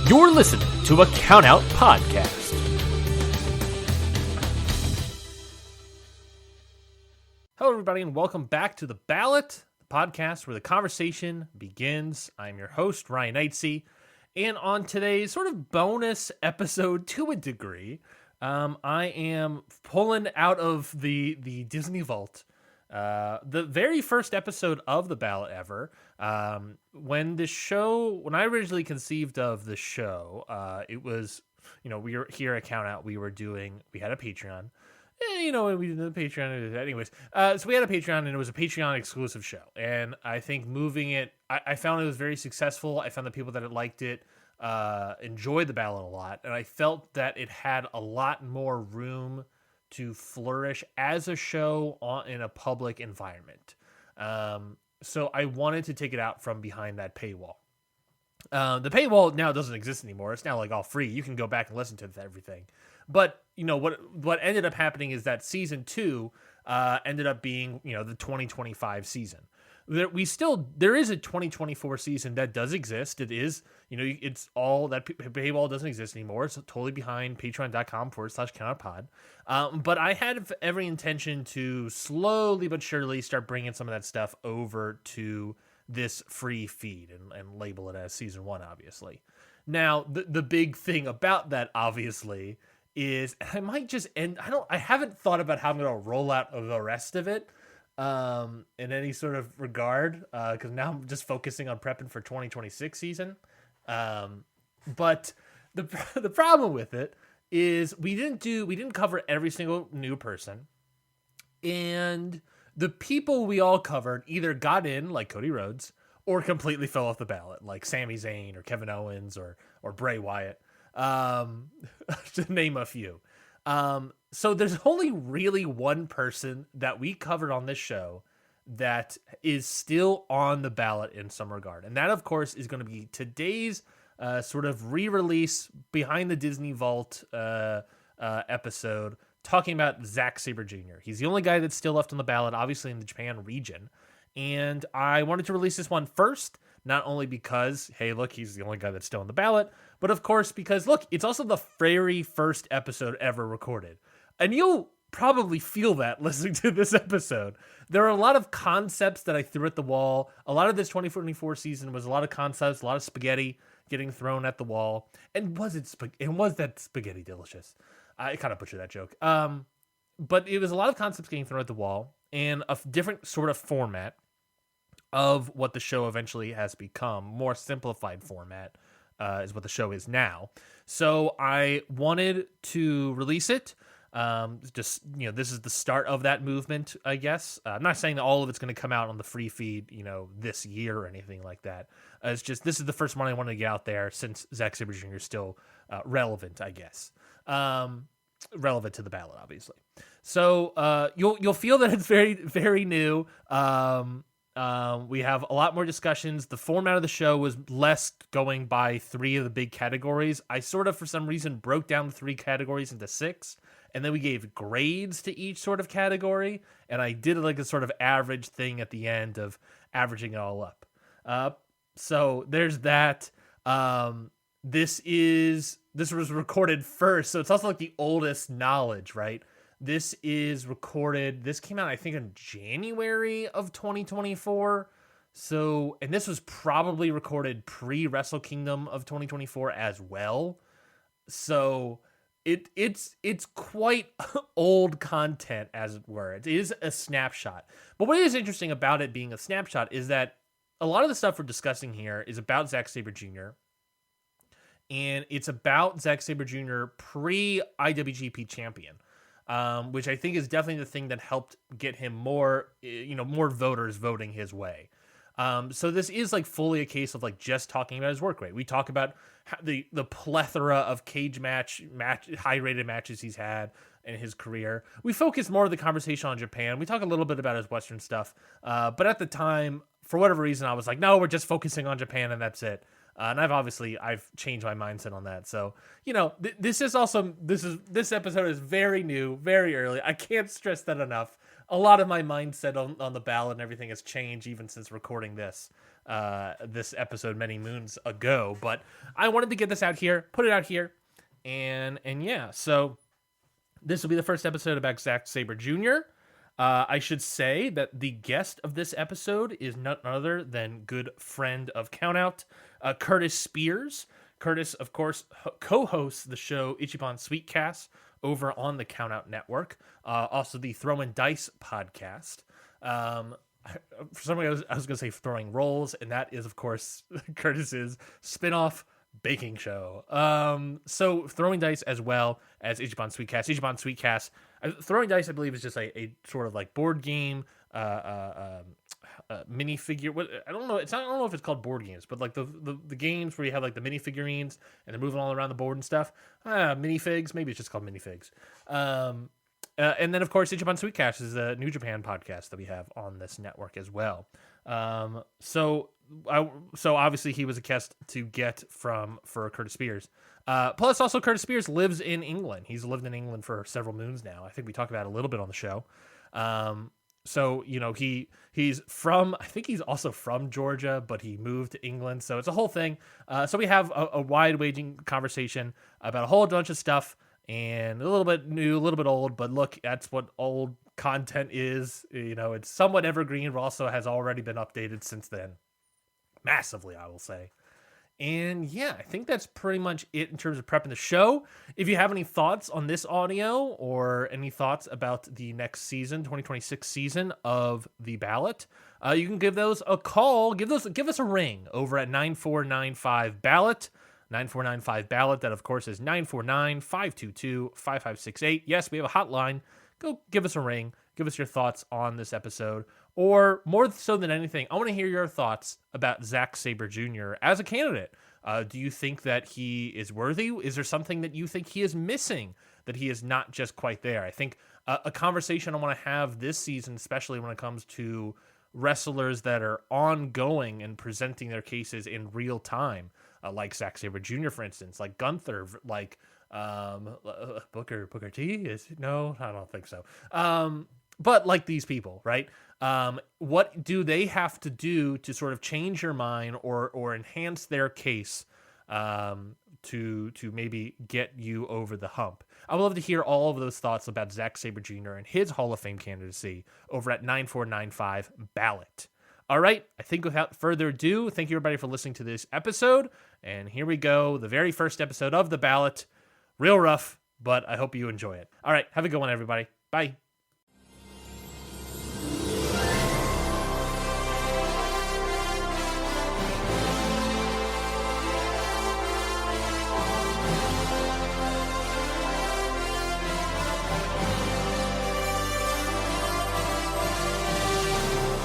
You're listening to a Countout Podcast. Hello, everybody, and welcome back to The Ballot, the podcast where the conversation begins. I'm your host, Ryan Knightsey, and on today's sort of bonus episode to a degree, I am pulling out of the Disney vault the very first episode of The Ballot ever. When I originally conceived of the show, it was, we were here at Countout, we had a Patreon. We did the Patreon anyways. So we had a Patreon, and it was a Patreon exclusive show. And I think moving it, I found it was very successful. I found the people that had liked it enjoyed The Ballot a lot, and I felt that it had a lot more room to flourish as a show in a public environment. So I wanted to take it out from behind that paywall. The paywall now doesn't exist anymore. It's now like all free. You can go back and listen to everything. But what ended up happening is that season 2 ended up being the 2025 season. There is a 2024 season that does exist. It is, it's all that paywall doesn't exist anymore. It's totally behind patreon.com/counterpod. But I had every intention to slowly but surely start bringing some of that stuff over to this free feed and label it as season 1, obviously. Now, the big thing about that, obviously, is I might just end. I haven't thought about how I'm going to roll out the rest of it. In any sort of regard, because now I'm just focusing on prepping for 2026 season. But the problem with it is we didn't cover every single new person, and the people we all covered either got in like Cody Rhodes or completely fell off the ballot, like Sami Zayn or Kevin Owens or Bray Wyatt, to name a few. So there's only really one person that we covered on this show that is still on the ballot in some regard. And that, of course, is going to be today's sort of re-release behind the Disney Vault episode, talking about Zack Sabre Jr. He's the only guy that's still left on the ballot, obviously in the Japan region. And I wanted to release this one first, not only because, hey, look, he's the only guy that's still on the ballot, but of course because, look, it's also the very first episode ever recorded. And you'll probably feel that listening to this episode. There are a lot of concepts that I threw at the wall. A lot of this 2024 season was a lot of concepts, a lot of spaghetti getting thrown at the wall. And was that spaghetti delicious? I kind of butchered that joke. But it was a lot of concepts getting thrown at the wall and a different sort of format of what the show eventually has become. More simplified format is what the show is now. So I wanted to release it. This is the start of that movement, I guess. I'm not saying that all of it's going to come out on the free feed, this year or anything like that. It's just, this is the first one I wanted to get out there since Zack Sabre Jr. is still relevant, I guess. Relevant to the ballot, obviously. So you'll feel that it's very, very new. We have a lot more discussions. The format of the show was less going by 3 of the big categories. I sort of, for some reason, broke down the 3 categories into 6, and then we gave grades to each sort of category, and I did like a sort of average thing at the end of averaging it all up. So there's that. This was recorded first, so it's also like the oldest knowledge, right? This came out, I think, in January of 2024. So, and this was probably recorded pre-Wrestle Kingdom of 2024 as well. So it's quite old content, as it were. It is a snapshot. But what is interesting about it being a snapshot is that a lot of the stuff we're discussing here is about Zack Sabre Jr., and it's about Zack Sabre Jr. pre-IWGP champion. Which I think is definitely the thing that helped get him more voters voting his way. So this is like fully a case of like just talking about his work rate. We talk about the plethora of cage match high rated matches he's had in his career. We focus more of the conversation on Japan. We talk a little bit about his Western stuff. But at the time, for whatever reason, I was like, no, we're just focusing on Japan and that's it. And I've changed my mindset on that. So, this episode is very new, very early. I can't stress that enough. A lot of my mindset on the ballot and everything has changed even since recording this. this episode many moons ago, but I wanted to get this out here, put it out here, and yeah, so this will be the first episode about Zack Sabre Jr. I should say that the guest of this episode is none other than good friend of Countout, Curtis Spears. Curtis, of course, co-hosts the show Ichiban Sweet Cast over on the Countout Network. Also, the Throwing Dice podcast. For some reason, I was going to say Throwing Rolls, and that is, of course, Curtis's spin-off baking show. So Throwing Dice as well as Ichiban Sweet Cast. Ichiban Sweet Cast, Throwing Dice, I believe, is just a sort of like board game, minifigure. What I don't know. I don't know if it's called board games, but like the games where you have like the minifigurines and they're moving all around the board and stuff. Minifigs. Maybe it's just called minifigs. And then, of course, Ichiban Sweet Cast is a New Japan podcast that we have on this network as well. So obviously he was a guest to get for Curtis Spears. Plus, also Curtis Spears lives in England. He's lived in England for several moons now. I think we talked about it a little bit on the show. So he's from, I think he's also from Georgia, but he moved to England. So it's a whole thing. So we have a wide-ranging conversation about a whole bunch of stuff. And a little bit new, a little bit old, but look, that's what old content is. It's somewhat evergreen, but also has already been updated since then. Massively, I will say. And yeah, I think that's pretty much it in terms of prepping the show. If you have any thoughts on this audio or any thoughts about the next season, 2026 season of The Ballot, you can give those a call. Give us a ring over at 9495-BALLOT. 9495-BALLOT. That, of course, is 949-522-5568. Yes, we have a hotline. Go give us a ring. Give us your thoughts on this episode. Or more so than anything, I want to hear your thoughts about Zack Sabre Jr. as a candidate. Do you think that he is worthy? Is there something that you think he is missing, that he is not just quite there? I think a conversation I want to have this season, especially when it comes to wrestlers that are ongoing and presenting their cases in real time, like Zack Sabre Jr., for instance, like Gunther, like Booker T. Is no, I don't think so. But like these people, right? What do they have to do to sort of change your mind or enhance their case to maybe get you over the hump? I would love to hear all of those thoughts about Zack Sabre Jr. and his Hall of Fame candidacy over at 9495-BALLOT. All right, I think without further ado, thank you everybody for listening to this episode. And here we go, the very first episode of The Ballot. Real rough, but I hope you enjoy it. All right, have a good one, everybody. Bye.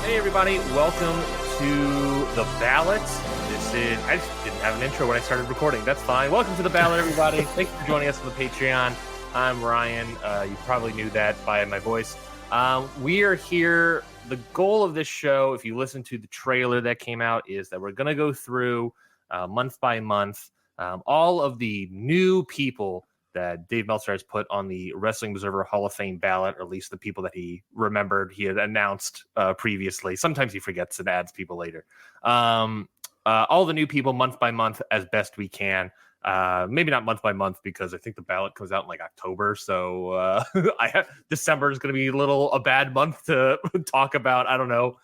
Hey everybody, welcome to The Ballot. I just didn't have an intro when I started recording. That's fine. Welcome to The Ballot, everybody. Thanks for joining us on the Patreon. I'm Ryan. You probably knew that by my voice. We are here. The goal of this show, if you listen to the trailer that came out, is that we're going to go through month by month all of the new people that Dave Meltzer has put on the Wrestling Observer Hall of Fame ballot, or at least the people that he remembered he had announced previously. Sometimes he forgets and adds people later. All the new people month by month as best we can. Maybe not month by month, because I think the ballot comes out in like October. So December is going to be a bad month to talk about, I don't know,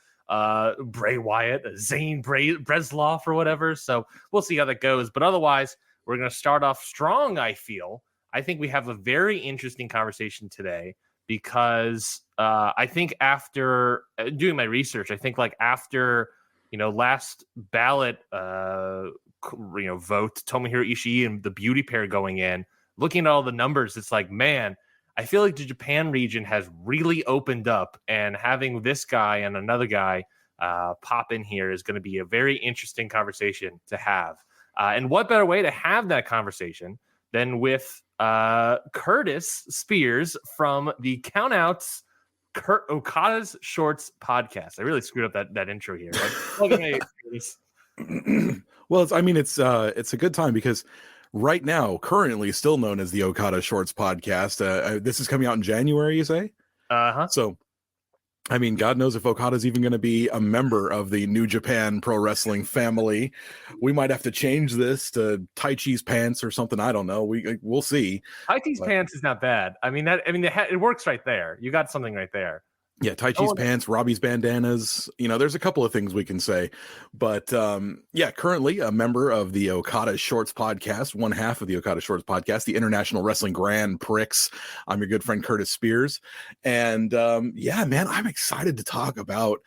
Bray Wyatt, Zane Bresloff or whatever. So we'll see how that goes. But otherwise, we're going to start off strong, I feel. I think we have a very interesting conversation today because I think after doing my research, I think like after, last ballot, vote, Tomohiro Ishii and the beauty pair going in, looking at all the numbers, it's like, man, I feel like the Japan region has really opened up, and having this guy and another guy pop in here is going to be a very interesting conversation to have. And what better way to have that conversation than with Curtis Spears from the Countouts Okada's Shorts podcast. I really screwed up that intro here. Well, it's a good time because right now, currently still known as the Okada Shorts podcast. This is coming out in January, you say? Uh-huh. So I mean, God knows if Okada's even going to be a member of the New Japan Pro Wrestling family. We might have to change this to Tai Chi's pants or something. I don't know. We'll see. Tai Chi's But pants is not bad. I mean, it works right there. You got something right there. yeah, Tai Chi's pants, Robbie's bandanas. There's a couple of things we can say. But yeah, currently a member of the Okada Shorts podcast, one half of the Okada Shorts podcast, the International Wrestling Grand Prix. I'm your good friend Curtis Spears. And yeah, man, I'm excited to talk about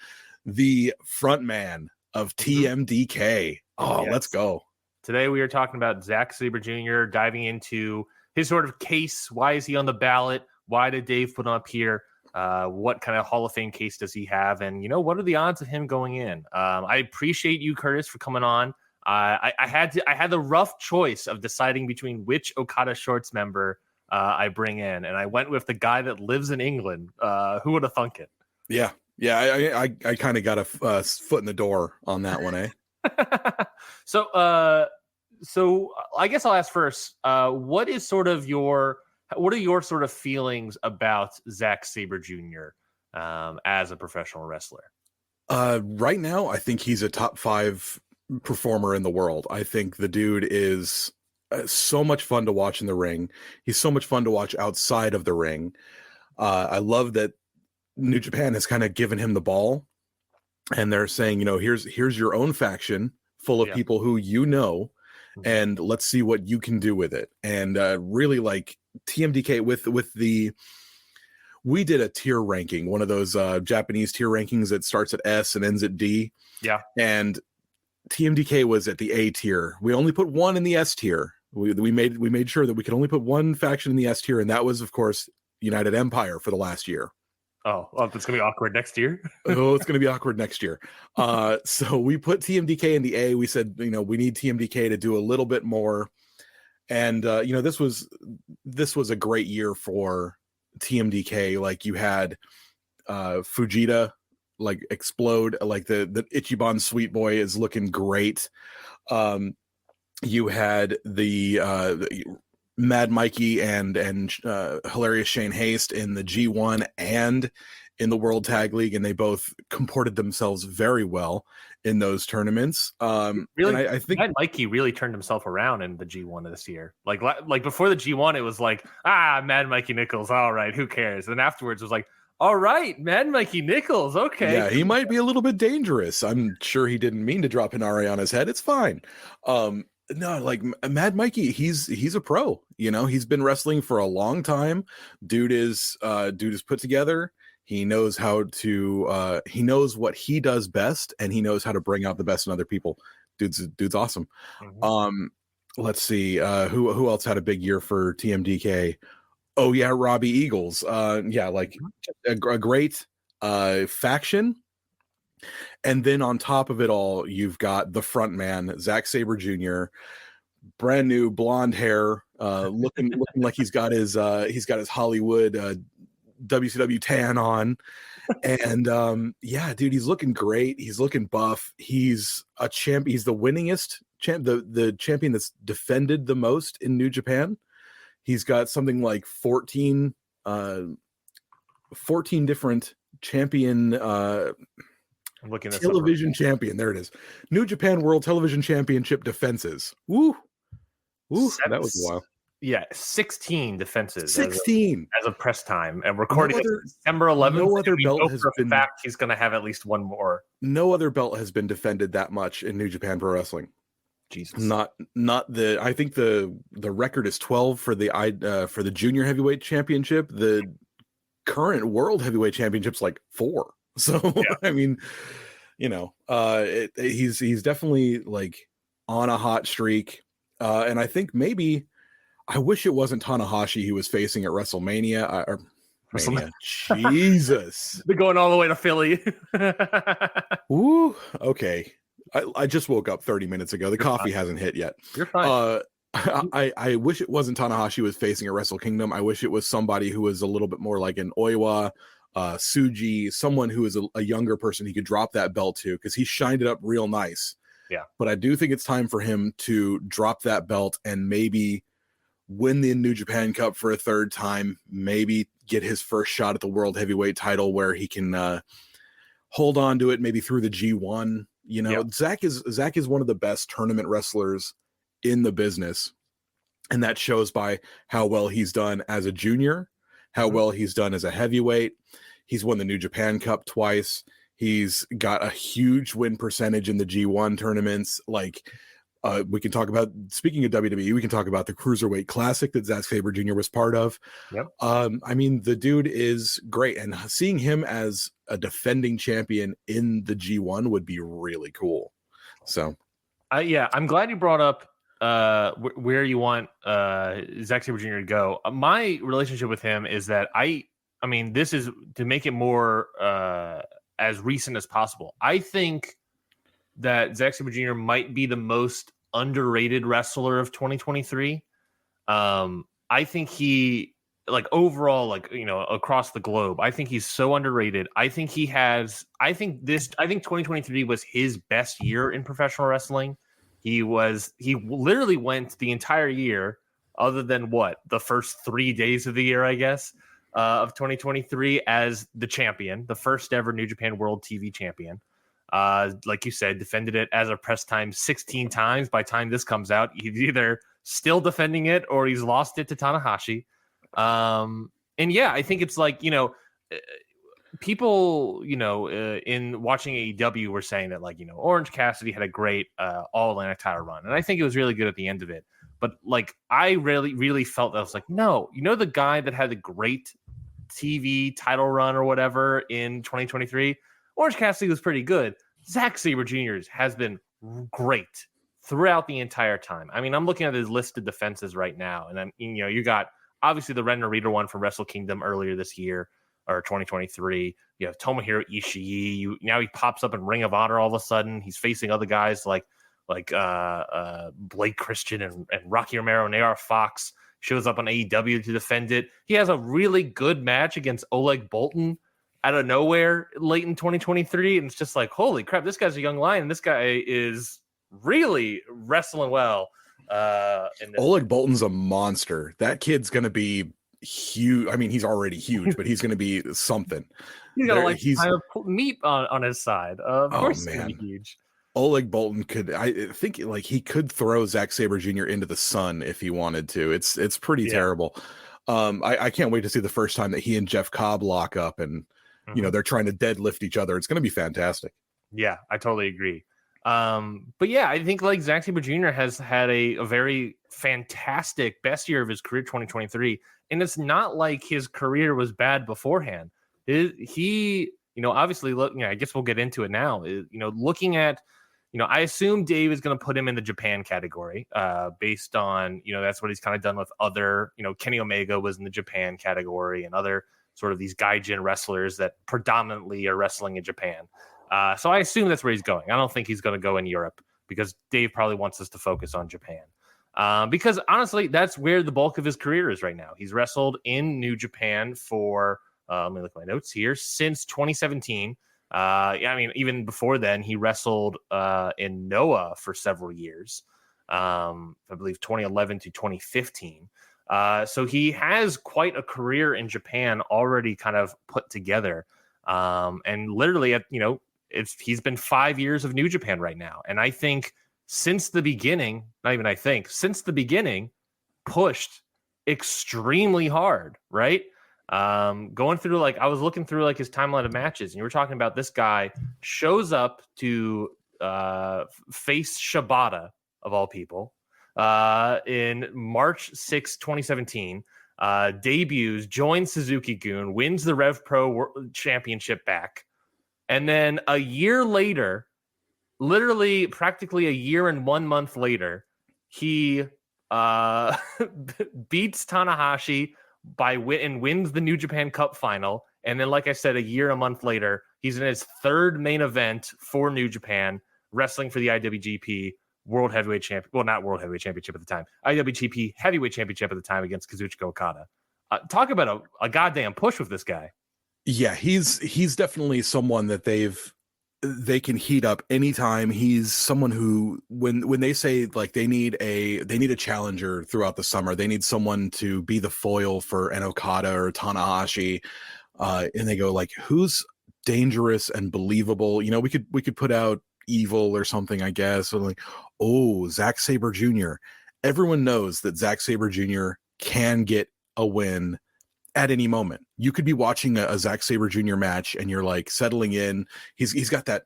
the front man of TMDK. Oh, yes. Let's go. Today we are talking about Zack Sabre Jr., diving into his sort of case. Why is he on the ballot? Why did Dave put him up here? What kind of Hall of Fame case does he have? And, what are the odds of him going in? I appreciate you, Curtis, for coming on. I had the rough choice of deciding between which Okada Shorts member I bring in, and I went with the guy that lives in England. Who would have thunk it? Yeah. I kind of got a foot in the door on that one, eh? So I guess I'll ask first. What are your sort of feelings about Zack Sabre Jr. As a professional wrestler? Right now, I think he's a top 5 performer in the world. I think the dude is so much fun to watch in the ring. He's so much fun to watch outside of the ring. I love that New Japan has kind of given him the ball, and they're saying, here's your own faction full of people who and let's see what you can do with it. And really, like TMDK we did a tier ranking, one of those Japanese tier rankings that starts at S and ends at D. Yeah. And TMDK was at the A tier. We only put one in the S tier. We made sure that we could only put one faction in the S tier, and that was, of course, United Empire for the last year. Oh, it's going to be awkward next year. Oh, it's going to be awkward next year. So we put TMDK in the A. We said, we need TMDK to do a little bit more. And, this was a great year for TMDK. Like, you had Fujita, like, explode. Like, the Ichiban Sweet Boy is looking great. You had the Mad Mikey and hilarious Shane Haste in the G1 and in the World Tag League, and they both comported themselves very well in those tournaments. Really, and I think Mad Mikey really turned himself around in the G1 of this year. Like before the G1, it was like, Mad Mikey Nichols, all right, who cares? And afterwards, it was like, all right, Mad Mikey Nichols, okay. Yeah, he might be a little bit dangerous. I'm sure he didn't mean to drop Hinari on his head. It's fine. No, like Mad Mikey, he's a pro. He's been wrestling for a long time. Dude is put together. He knows he knows what he does best, and he knows how to bring out the best in other people. Dude's awesome. Mm-hmm. Let's see, who else had a big year for TMDK? Oh yeah, Robbie Eagles. Like a great faction. And then on top of it all, you've got the front man, Zack Sabre Jr., brand new blonde hair, looking like he's got his Hollywood WCW tan on. And dude, he's looking great. He's looking buff. He's a champ. He's the winningest the champion that's defended the most in New Japan. He's got something like 14 different champion I'm looking at television champion. There it is. New Japan World Television Championship defenses. Woo. That was a while. Yeah, 16 defenses. 16 as of press time, and recording December 11th. No other belt has been. In fact, he's going to have at least one more. No other belt has been defended that much in New Japan Pro Wrestling. Jesus. Not the. I think the record is 12 for the junior heavyweight championship. The current world heavyweight championship's like 4. So yeah. I mean, he's definitely like on a hot streak, and I think maybe I wish it wasn't Tanahashi he was facing at WrestleMania. Jesus, they're going all the way to Philly. Ooh, okay. I just woke up 30 minutes ago. The coffee hasn't hit yet. You're fine. I wish it wasn't Tanahashi was facing at Wrestle Kingdom. I wish it was somebody who was a little bit more like an Oiwa. Suji, someone who is a younger person he could drop that belt to, because he shined it up real nice. Yeah. But I do think it's time for him to drop that belt and maybe win the New Japan Cup for a third time, maybe get his first shot at the world heavyweight title where he can hold on to it maybe through the G1. You know, Zack is one of the best tournament wrestlers in the business, and that shows by how well he's done as a junior, how well he's done as a heavyweight. He's won the New Japan Cup twice. He's got a huge win percentage in the G1 tournaments. Like, we can talk about, speaking of WWE, we can talk about the Cruiserweight Classic that Zack Sabre Jr. was part of. I mean, the dude is great, and seeing him as a defending champion in the G1 would be really cool. So, I'm glad you brought up where you want Zack Sabre Jr. to go. My relationship with him is that I mean, this is to make it more as recent as possible. I think that Zack Sabre Jr. might be the most underrated wrestler of 2023. I think he, like, overall, like, you know, across the globe, I think he's so underrated. I think 2023 was his best year in professional wrestling. He literally went the entire year, other than the first 3 days of the year, I guess, of 2023 as the champion, the first ever New Japan World TV champion. Like you said, defended it as a press time 16 times. By the time this comes out, he's either still defending it or he's lost it to Tanahashi. And yeah, I think it's like, you know, people, you know, in watching AEW were saying that, like, you know, Orange Cassidy had a great All Atlantic title run, and I think it was really good at the end of it. But, like, I really felt that I was like, no, you know, the guy that had the great TV title run or whatever in 2023, Orange Cassidy was pretty good. Zack Sabre Jr. has been great throughout the entire time. I mean, I'm looking at his listed defenses right now, and you know, you got obviously the Ren Narita one from Wrestle Kingdom earlier this year, or 2023. You have Tomohiro Ishii. Now he pops up in Ring of Honor all of a sudden. He's facing other guys like Blake Christian and Rocky Romero and AR Fox. Shows up on AEW to defend it. He has a really good match against Oleg Boltin out of nowhere late in 2023, and it's just like, holy crap, this guy's a young lion, and this guy is really wrestling well. Oleg Bolton's a monster. That kid's gonna be huge. I mean, he's already huge, but he's gonna be something. He's got kind of meat on his side. Of course, he's gonna be huge. Oleg Boltin I think, like, he could throw Zack Sabre Jr. into the sun if he wanted to. It's pretty terrible. I can't wait to see the first time that he and Jeff Cobb lock up and you know, they're trying to deadlift each other. It's going to be fantastic. Yeah, I totally agree. But yeah, I think, like, Zack Sabre Jr. has had a very fantastic best year of his career, 2023. And it's not like his career was bad beforehand. He, you know, obviously, look, you know, I guess we'll get into it now. You know, looking at, you know, I assume Dave is going to put him in the Japan category, based on, you know, that's what he's kind of done with other, you know, Kenny Omega was in the Japan category, and other sort of these gaijin wrestlers that predominantly are wrestling in Japan. So I assume that's where he's going. I don't think he's going to go in Europe, because Dave probably wants us to focus on Japan. Because honestly, that's where the bulk of his career is right now. He's wrestled in New Japan for, let me look at my notes here, since 2017. I mean, even before then, he wrestled in Noah for several years. I believe 2011 to 2015. So he has quite a career in Japan already kind of put together. And literally, you know, he's been 5 years of New Japan right now. And I think since the beginning, since the beginning, pushed extremely hard, right? Going through, like, I was looking through, like, his timeline of matches, and you were talking about this guy shows up to face Shibata, of all people, in March 6, 2017, debuts, joins Suzuki-gun, wins the Rev Pro Championship back. And then a year later, literally practically a year and 1 month later, he beats Tanahashi and wins the New Japan Cup final. And then, like I said, a year and a month later, he's in his third main event for New Japan, wrestling for the IWGP World Heavyweight Championship. Well, not World Heavyweight Championship at the time. IWGP Heavyweight Championship at the time against Kazuchika Okada. Talk about a goddamn push with this guy. Yeah, he's definitely someone that they've they can heat up anytime. He's someone who, when they say like they need a challenger throughout the summer, they need someone to be the foil for an Okada or Tanahashi, and they go like, who's dangerous and believable? You know, we could put out Evil or something, I guess. Or like, oh, Zack Sabre Jr. Everyone knows that Zack Sabre Jr. can get a win at any moment. You could be watching a Zack Sabre Jr. match and you're like settling in. He's got that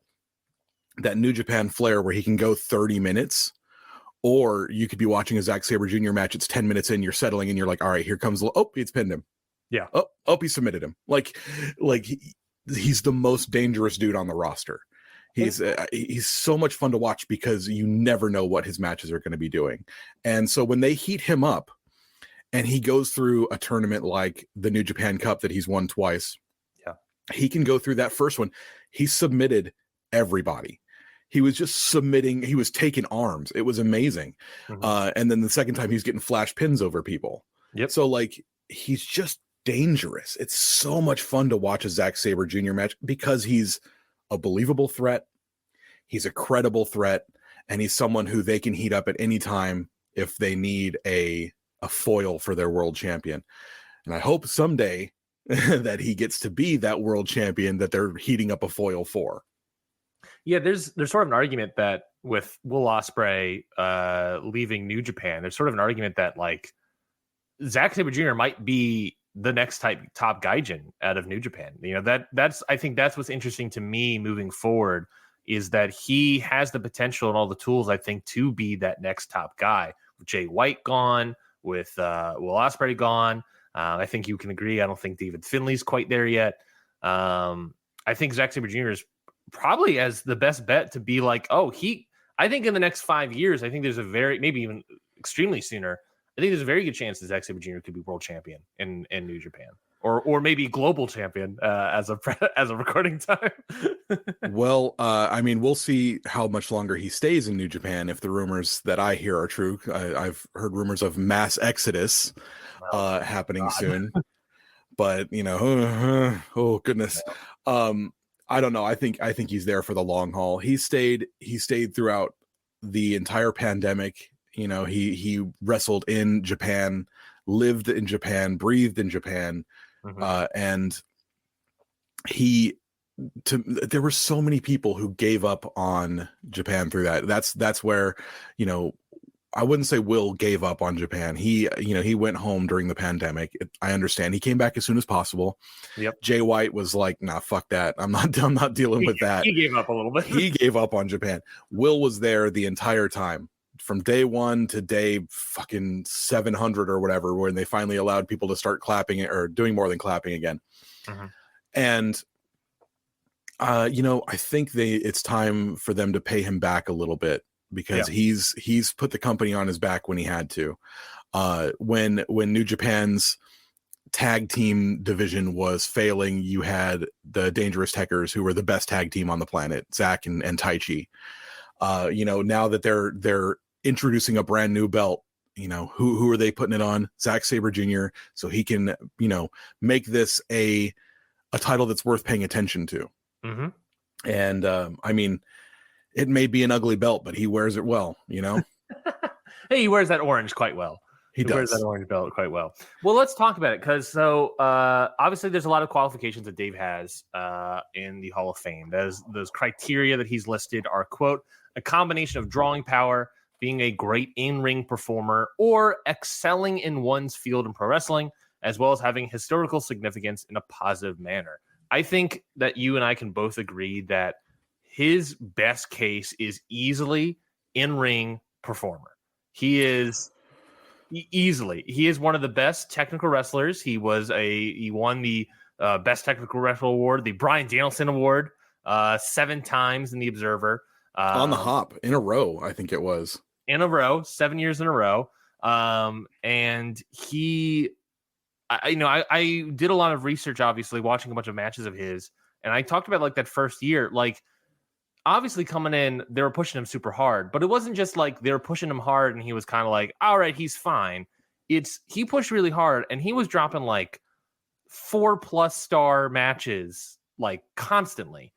New Japan flair where he can go 30 minutes, or you could be watching a Zack Sabre Jr. match. It's 10 minutes in, you're settling in. You're like, all right, here comes, it's pinned him. Yeah. Oh, he submitted him. He's the most dangerous dude on the roster. He's so much fun to watch because you never know what his matches are going to be doing. And so when they heat him up and he goes through a tournament like the New Japan Cup that he's won twice, he can go through that first one. He submitted everybody. He was just submitting. He was taking arms. It was amazing. And then the second time he was getting flash pins over people. Yep. So like, he's just dangerous. It's so much fun to watch a Zack Sabre Jr. match because he's a believable threat. He's a credible threat, and he's someone who they can heat up at any time if they need a foil for their world champion. And I hope someday that he gets to be that world champion that they're heating up a foil for. Yeah, there's sort of an argument that with Will Ospreay leaving New Japan, there's sort of an argument that like Zack Sabre Jr. might be the next top gaijin out of New Japan. You know, I think that's what's interesting to me moving forward, is that he has the potential and all the tools, I think, to be that next top guy. With Jay White gone, with Will Ospreay gone, I think you can agree. I don't think David Finlay's quite there yet. I think Zack Sabre Jr. is probably as the best bet to be like, I think in the next 5 years, I think there's maybe even extremely sooner, I think there's a very good chance that Zack Sabre Jr. could be world champion in New Japan, or maybe global champion as of recording time. Well, I mean, we'll see how much longer he stays in New Japan. If the rumors that I hear are true, I've heard rumors of mass exodus happening soon. But you know, oh goodness, I don't know. I think he's there for the long haul. He stayed throughout the entire pandemic. You know, he wrestled in Japan, lived in Japan, breathed in Japan, and there were so many people who gave up on Japan through that. That's where, you know, I wouldn't say Will gave up on Japan. He went home during the pandemic. I understand. He came back as soon as possible. Yep. Jay White was like, nah, fuck that. I'm not dealing with that. He gave up a little bit. He gave up on Japan. Will was there the entire time, from day one to day fucking 700 or whatever, when they finally allowed people to start clapping or doing more than clapping again. And, you know, I think it's time for them to pay him back a little bit, because he's put the company on his back when he had to. When New Japan's tag team division was failing, you had the Dangerous Tekkers, who were the best tag team on the planet, Zack and Taichi. You know, now that they're introducing a brand new belt, you know, who are they putting it on? Zack Sabre Jr. So he can, you know, make this a title that's worth paying attention to. And I mean, it may be an ugly belt, but he wears it well, you know. Hey, he wears that orange quite well. He wears that orange belt quite well. Well, let's talk about it, because obviously there's a lot of qualifications that Dave has in the Hall of Fame. Those criteria that he's listed are, quote, a combination of drawing power, being a great in-ring performer, or excelling in one's field in pro wrestling, as well as having historical significance in a positive manner. I think that you and I can both agree that his best case is easily in-ring performer. He is one of the best technical wrestlers. He won the best technical wrestler award, the Bryan Danielson award, 7 times in the Observer. On the hop in a row, I think it was. In a row, 7 years in a row. And I did a lot of research, obviously, watching a bunch of matches of his. And I talked about like that first year, like obviously coming in, they were pushing him super hard, but it wasn't just like they were pushing him hard and he was kind of like, all right, he's fine. He pushed really hard and he was dropping like 4+ star matches, like constantly.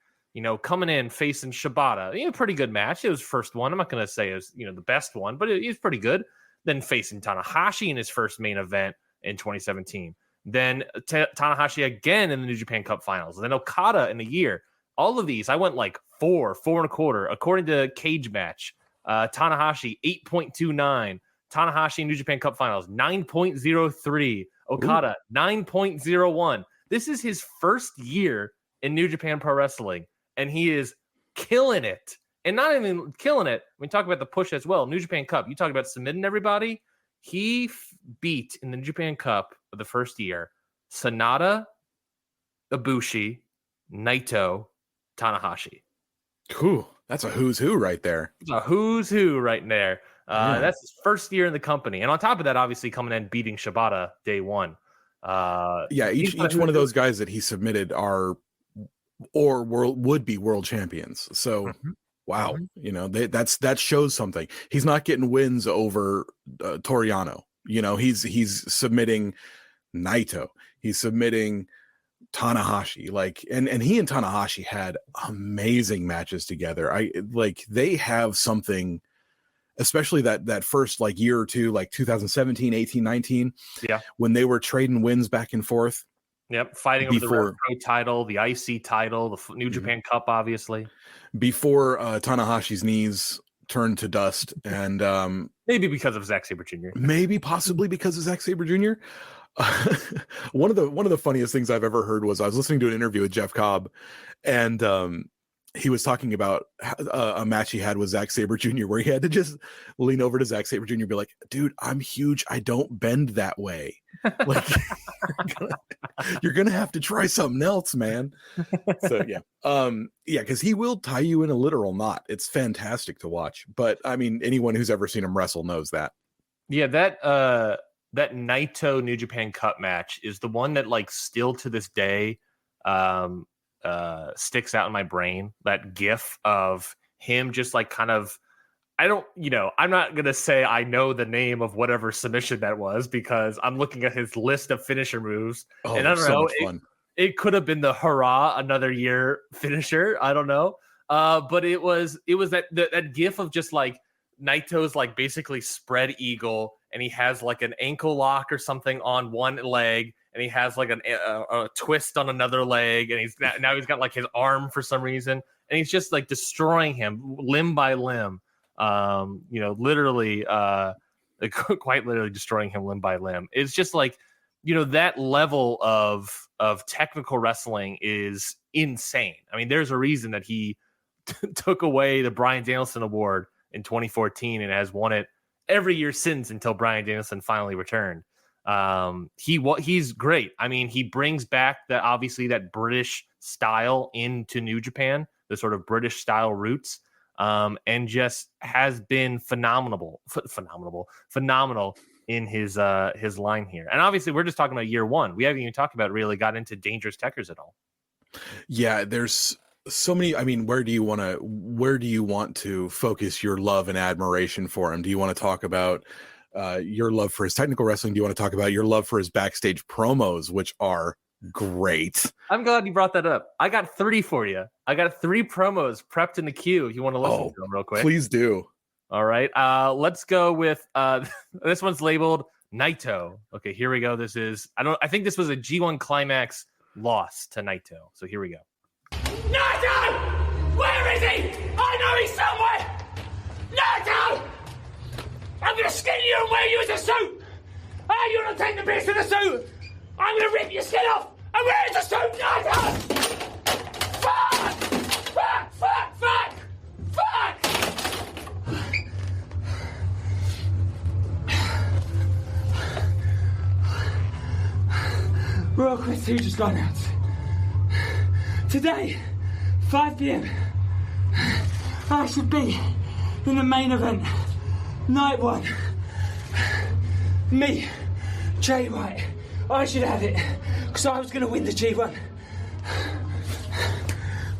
coming in facing Shibata. Pretty good match. It was first one. I'm not going to say it was, the best one, but it was pretty good. Then facing Tanahashi in his first main event in 2017. Then Tanahashi again in the New Japan Cup Finals. Then Okada in a year. All of these, I went like 4.25. According to Cage Match, Tanahashi 8.29. Tanahashi New Japan Cup Finals 9.03. Okada 9.01. This is his first year in New Japan Pro Wrestling, and he is killing it. And not even killing it. We talk about the push as well. New Japan Cup. You talk about submitting everybody. He beat in the New Japan Cup of the first year Sonata, Ibushi, Naito, Tanahashi. Ooh, that's a who's who right there. It's a who's who right there. That's his first year in the company. And on top of that, obviously coming in beating Shibata day one. Each one of those guys that he submitted are or would be world champions. So wow, that shows something. He's not getting wins over Toriano. He's submitting Naito. He's submitting Tanahashi. And he and Tanahashi had amazing matches together. They have something, especially that first year or two, 2017, 18, 19. Yeah. When they were trading wins back and forth. Yep. Fighting over the Pro title, the IC title, the New Japan Cup, obviously. Before Tanahashi's knees turned to dust. And maybe because of Zack Sabre Jr. Maybe possibly because of Zack Sabre Jr. One of the funniest things I've ever heard was I was listening to an interview with Jeff Cobb, and he was talking about a match he had with Zack Sabre Jr. where he had to just lean over to Zack Sabre Jr. and be like, dude, I'm huge. I don't bend that way. You're gonna have to try something else, man. So because he will tie you in a literal knot. It's fantastic to watch. But I mean, anyone who's ever seen him wrestle knows that. Yeah, that Naito New Japan Cup match is the one that still to this day sticks out in my brain. That gif of him just kind of, I'm not going to say I know the name of whatever submission that was because I'm looking at his list of finisher moves. And I don't know, it could have been the hurrah, another year finisher. I don't know. But it was that gif of just Naito's basically spread eagle, and he has an ankle lock or something on one leg, and he has a twist on another leg, and he's got his arm for some reason, and he's just destroying him limb by limb. Literally, quite literally destroying him limb by limb. It's just that level of technical wrestling is insane. I mean, there's a reason that he took away the Bryan Danielson Award in 2014 and has won it every year since until Bryan Danielson finally returned. He's great. I mean, he brings back that British style into New Japan, the sort of British style roots, and just has been phenomenal in his line here. And obviously, we're just talking about year one. We haven't even talked about really got into Dangerous Tekkers at all. Yeah, there's so many. I mean, where do you want to focus your love and admiration for him? Do you want to talk about your love for his technical wrestling? Do you want to talk about your love for his backstage promos, which are great? I'm glad you brought that up. I got 3 for you. I got 3 promos prepped in the queue if you want to listen to them real quick. Please do. All right. Let's go with this one's labeled Naito. Okay, here we go. I think this was a G1 Climax loss to Naito. So here we go. Naito! Where is he? I know he's somewhere! Naito! I'm gonna skin you and wear you as a suit! Oh, you're gonna take the piss of the suit! I'm gonna rip your skin off and wear it as a suit! Naito! Fuck! Fuck! Fuck! Fuck! Fuck! Royal Quest 2 just got announced. Today, 5 p.m. I should be in the main event. Night 1. Me, Jay White. I should have it, because I was going to win the G1.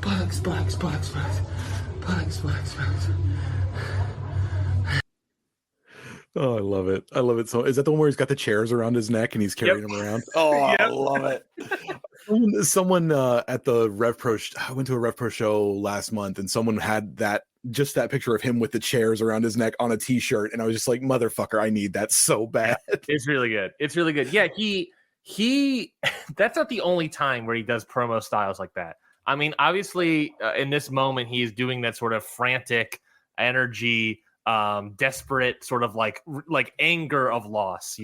Bollocks. Oh, I love it. So is that the one where he's got the chairs around his neck and he's carrying them around? Oh, I love it. Someone at the Rev Pro, I went to a Rev Pro show last month, and someone had that picture of him with the chairs around his neck on a t-shirt, and I was just like, motherfucker, I need that so bad. It's really good. It's really good. Yeah, he that's not the only time where he does promo styles like that. I mean, obviously, in this moment, he's doing that sort of frantic energy, desperate sort of like anger of loss,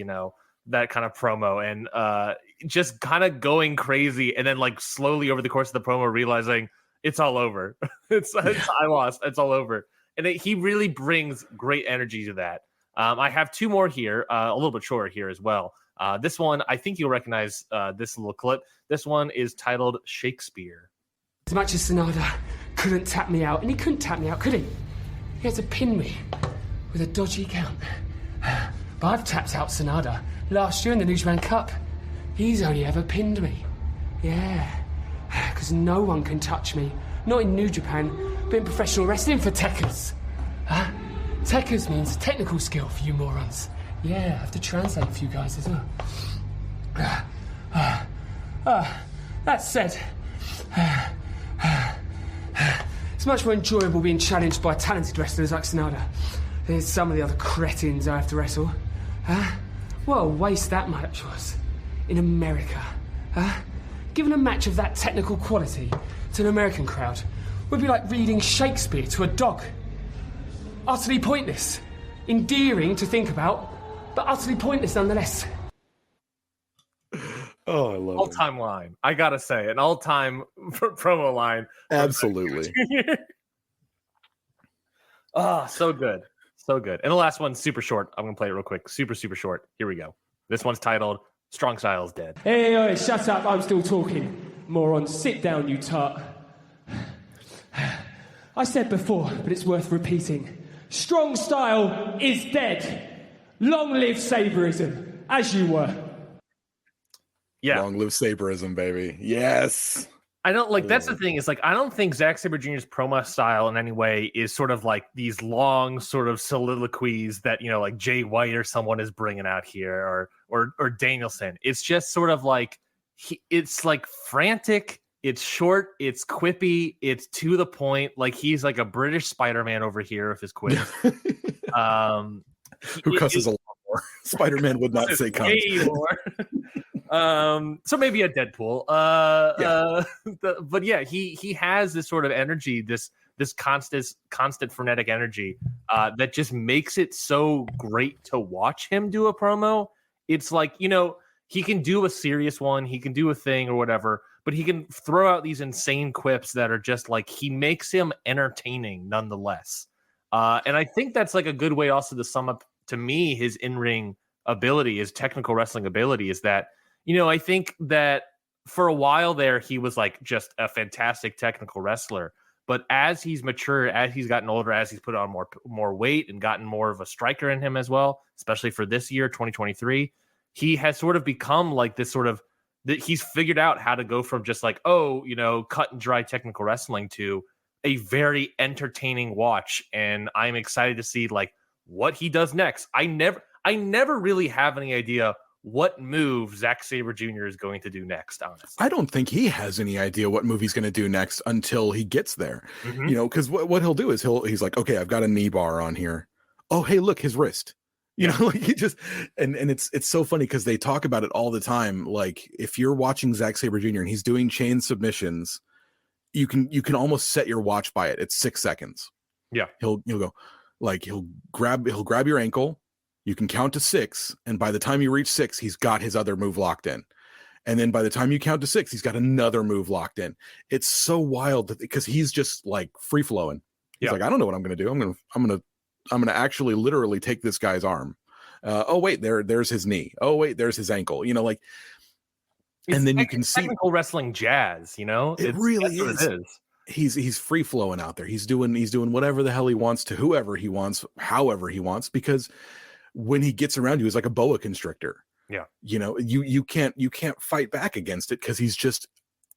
that kind of promo, and just kind of going crazy, and then like slowly over the course of the promo realizing it's all over. I lost. It's all over. And he really brings great energy to that. I have two more here, a little bit shorter here as well. This one, I think you'll recognize this little clip. This one is titled Shakespeare. As much as Sanada couldn't tap me out, and he couldn't tap me out, could he? He had to pin me with a dodgy count. But I've tapped out Sanada last year in the New Japan Cup. He's only ever pinned me. Yeah. Because no one can touch me. Not in New Japan, but in professional wrestling for Tekkers. Huh? Tekkers means technical skill for you morons. Yeah, I have to translate for you guys as well. That said, it's much more enjoyable being challenged by talented wrestlers like Sanada. There's some of the other cretins I have to wrestle. Huh? What a waste that match was. In America. Huh? Giving a match of that technical quality to an American crowd would be like reading Shakespeare to a dog. Utterly pointless. Endearing to think about, but utterly pointless nonetheless. Oh, I love it. All-time line. I gotta say, an all-time promo line. Absolutely. Oh, so good. So good. And the last one's super short. I'm gonna play it real quick. Super, super short. Here we go. This one's titled Strong Style's Dead. Hey, shut up, I'm still talking. Moron, sit down, you tart. I said before, but it's worth repeating. Strong Style is dead. Long live Sabreism, as you were. Yeah. Long live Sabreism, baby. Yes. I don't like that's the thing is like I don't think Zack Sabre Jr.'s promo style in any way is sort of like these long sort of soliloquies that like Jay White or someone is bringing out here or Danielson. It's just sort of like it's like frantic, it's short, it's quippy, it's to the point. Like he's like a British Spider-Man over here with his quips. Who cusses a lot more. Spider-Man would not say cunt. Way more. So maybe a Deadpool. But yeah, he has this sort of energy, this constant frenetic energy that just makes it so great to watch him do a promo. It's like, he can do a serious one, he can do a thing or whatever, but he can throw out these insane quips that are just like, he makes him entertaining nonetheless. And I think that's like a good way also to sum up to me his in-ring ability, his technical wrestling ability is that, I think that for a while there, he was like just a fantastic technical wrestler. But as he's matured, as he's gotten older, as he's put on more weight and gotten more of a striker in him as well, especially for this year, 2023, he has sort of become like this sort of that he's figured out how to go from just like, cut and dry technical wrestling to a very entertaining watch. And I'm excited to see like what he does next. I never really have any idea what move Zack Sabre Jr. is going to do next, honestly. I don't think he has any idea what move he's going to do next until he gets there. Mm-hmm. Because what he'll do is he's like, okay, I've got a knee bar on here. Oh, hey, look, his wrist. Like he just and it's so funny because they talk about it all the time. Like if you're watching Zack Sabre Jr. and he's doing chain submissions, you can almost set your watch by it. It's 6 seconds. Yeah, he'll go like he'll grab your ankle. You can count to 6, and by the time you reach 6, he's got his other move locked in. And then by the time you count to 6, he's got another move locked in. It's so wild because he's just like free flowing. He's like, I don't know what I'm going to do. I'm going to actually literally take this guy's arm. Oh wait, there's his knee. Oh wait, there's his ankle. And then you can see technical wrestling jazz. It really is. He's free flowing out there. He's doing whatever the hell he wants to whoever he wants, however he wants, because when he gets around you, he's like a boa constrictor. Yeah. You can't fight back against it because he's just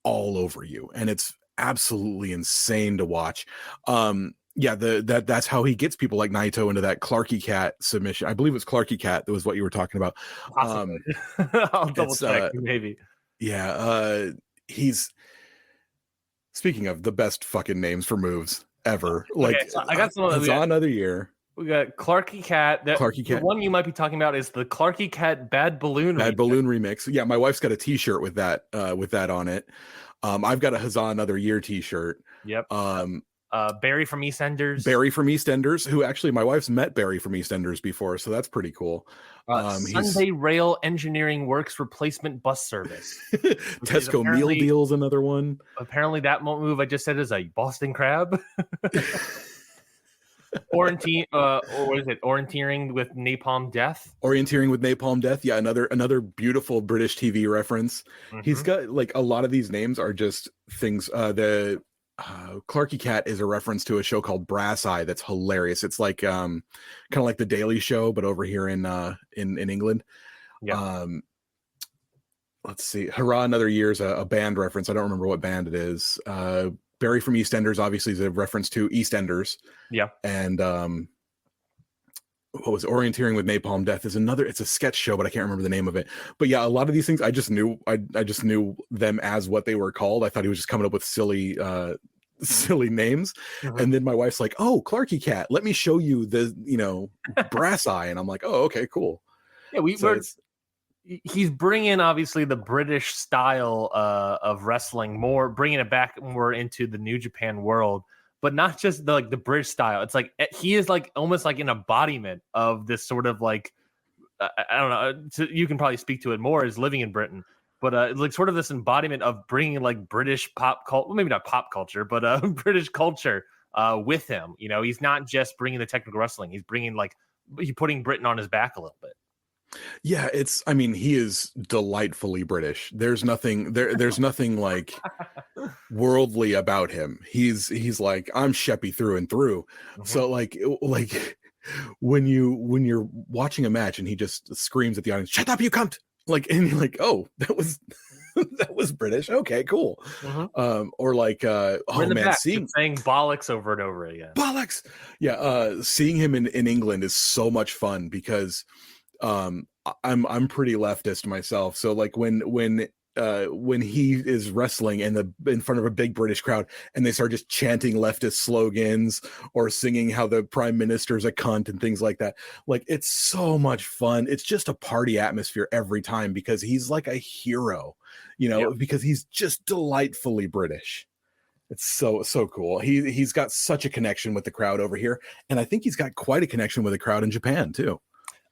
all over you. And it's absolutely insane to watch. That's how he gets people like Naito into that Clarky Cat submission. I believe it's Clarky Cat. That was what you were talking about. I'll double check maybe. Yeah. he's speaking of the best fucking names for moves ever. Like, Okay, so I got some of Hazan another year. We got Clarky Cat. Clarky Cat. The one you might be talking about is the Clarky Cat Bad Balloon. Balloon remix. Yeah, my wife's got a T-shirt with that on it. I've got a Hazan Another Year T-shirt. Yep. Barry from EastEnders. Who actually my wife's met Barry from EastEnders before, so that's pretty cool. Sunday Rail Engineering Works Replacement Bus Service. Tesco Meal Deal's another one. Apparently, that move I just said is a Boston Crab. Or is it Orienteering with Napalm Death? Orienteering with Napalm Death. Yeah, another beautiful British TV reference. Mm-hmm. He's got like a lot of these names are just things. The Clarky Cat is a reference to a show called Brass Eye that's hilarious. It's like kind of like the Daily Show, but over here in England. Yeah. Let's see. Hurrah Another Year is a band reference. I don't remember what band it is. Barry from EastEnders obviously is a reference to EastEnders. Yeah. And what was Orienteering with Napalm Death is another, it's a sketch show, but I can't remember the name of it. But yeah, a lot of these things I just knew them as what they were called. I thought he was just coming up with silly names. Mm-hmm. And then my wife's like, "Oh, Clarky Cat, let me show you the, Brass Eye." And I'm like, "Oh, okay, cool." Yeah, he's bringing obviously the British style of wrestling bringing it back more into the New Japan world, but not just the British style. It's like he is like almost like an embodiment of this sort of like I don't know. You can probably speak to it more as living in Britain, but like sort of this embodiment of bringing like British pop culture, well, maybe not pop culture, but British culture with him. He's not just bringing the technical wrestling; he's putting Britain on his back a little bit. Yeah, he is delightfully British. There's nothing like worldly about him. He's like, I'm Sheppy through and through. Mm-hmm. So like when you're watching a match and he just screams at the audience, "Shut up, you cunt!" Like, and you're like, "Oh, that was that was British. Okay, cool." Mm-hmm. Or like, saying bollocks over and over again. Bollocks. Yeah. Seeing him in England is so much fun because I'm pretty leftist myself, so like when he is wrestling in front of a big British crowd and they start just chanting leftist slogans or singing how the prime minister's a cunt and things like that, like it's so much fun. It's just a party atmosphere every time because he's like a hero, because he's just delightfully British. It's so cool. He's got such a connection with the crowd over here, and I think he's got quite a connection with the crowd in Japan too.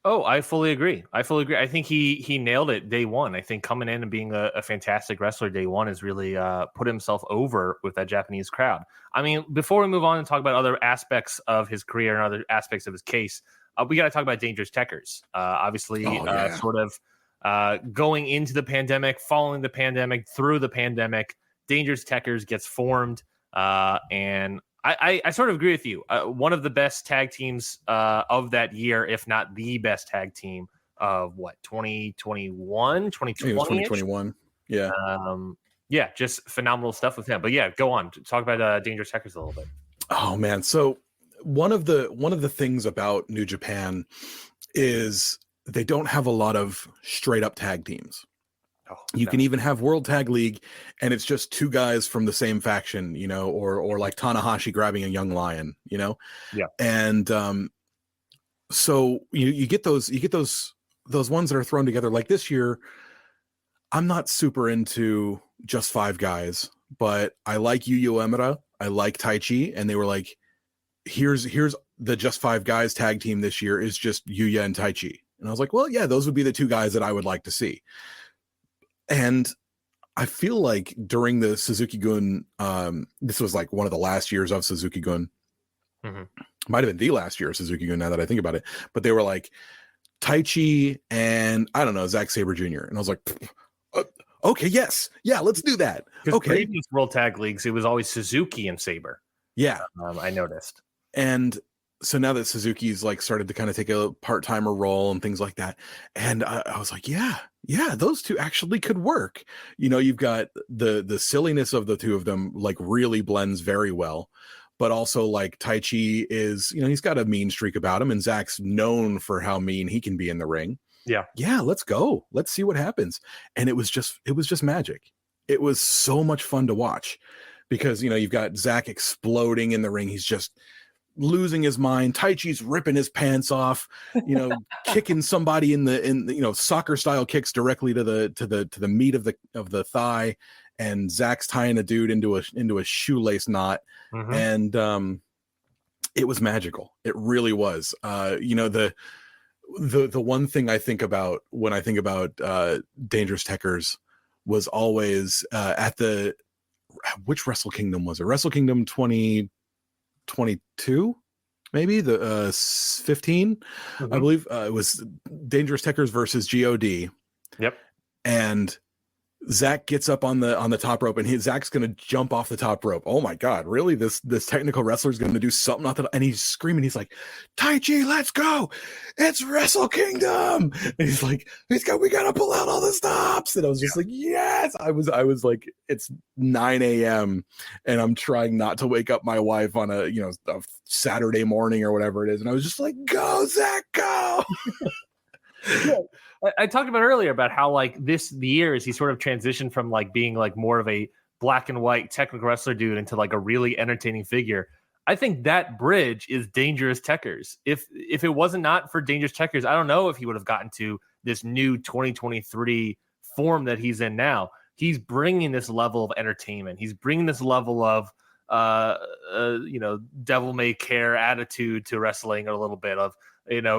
Oh, I fully agree. I think he nailed it day one. I think coming in and being a fantastic wrestler day one has really put himself over with that Japanese crowd. I mean, before we move on and talk about other aspects of his career and other aspects of his case, we got to talk about Dangerous Tekkers. Obviously, sort of going into the pandemic, following the pandemic, through the pandemic, Dangerous Tekkers gets formed, and I sort of agree with you. One of the best tag teams of that year, if not the best tag team of 2021, 2020? 2021. Yeah. Yeah, just phenomenal stuff with him. But yeah, go on. Talk about Dangerous Tekkers a little bit. Oh man. So one of the things about New Japan is they don't have a lot of straight up tag teams. You can even have World Tag League and it's just two guys from the same faction, or like Tanahashi grabbing a young lion, Yeah. And so you get those ones that are thrown together. Like this year, I'm not super into just five guys, but I like Yu Uemura, I like Taichi, and they were like, here's the just five guys tag team this year is just Yuya and Taichi. And I was like, well, yeah, those would be the two guys that I would like to see. And I feel like during the Suzuki-gun, this was like one of the last years of Suzuki-gun. Mm-hmm. Might have been the last year of Suzuki-gun now that I think about it. But they were like Taichi and, I don't know, Zack Sabre Jr. And I was like, okay, yes. Yeah, let's do that. Okay. Previous World Tag Leagues, it was always Suzuki and Sabre. Yeah. I noticed. And so now that Suzuki's like started to kind of take a part-timer role and things like that. And I was like, yeah, those two actually could work. You've got the silliness of the two of them like really blends very well, but also like Taichi is, he's got a mean streak about him and Zach's known for how mean he can be in the ring. Yeah. Let's go. Let's see what happens. And it was just magic. it was so much fun to watch because, you've got Zack exploding in the ring. He's just losing his mind. Taichi's ripping his pants off, kicking somebody in the soccer style kicks directly to the meat of the thigh, and Zack's tying a dude into a shoelace knot. And it was magical. It really was. The one thing I think about when I think about Dangerous Tekkers was always which Wrestle Kingdom was it? Wrestle Kingdom 2022, maybe the 15, I believe. It was Dangerous Tekkers versus God. Yep. And Zack gets up on the top rope, and Zack's gonna jump off the top rope. Oh my god, really? This technical wrestler is gonna do something? Not that, and he's screaming. He's like, "Taichi, let's go! It's Wrestle Kingdom!" And we gotta pull out all the stops. And I was just like, yes. I was like, it's 9 a.m. and I'm trying not to wake up my wife on a Saturday morning or whatever it is, and I was just like, "Go, Zack, go!" Yeah. I talked about earlier about how the years he sort of transitioned from being more of a black and white technical wrestler dude into a really entertaining figure. I think that bridge is Dangerous Tekkers. If it wasn't not for Dangerous Tekkers, I don't know if he would have gotten to this new 2023 form that he's in now. He's bringing this level of entertainment. He's bringing this level of devil may care attitude to wrestling, a little bit of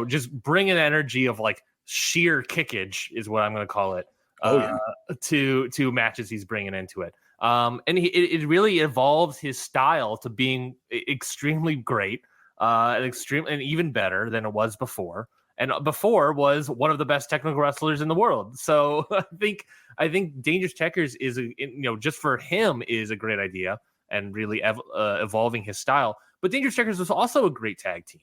just bringing energy of sheer kickage is what I'm going to call it. To matches he's bringing into it. And it really evolves his style to being extremely great, and even better than it was before. And before was one of the best technical wrestlers in the world. So I think Dangerous Tekkers is just for him is a great idea and really evolving his style. But Dangerous Tekkers was also a great tag team.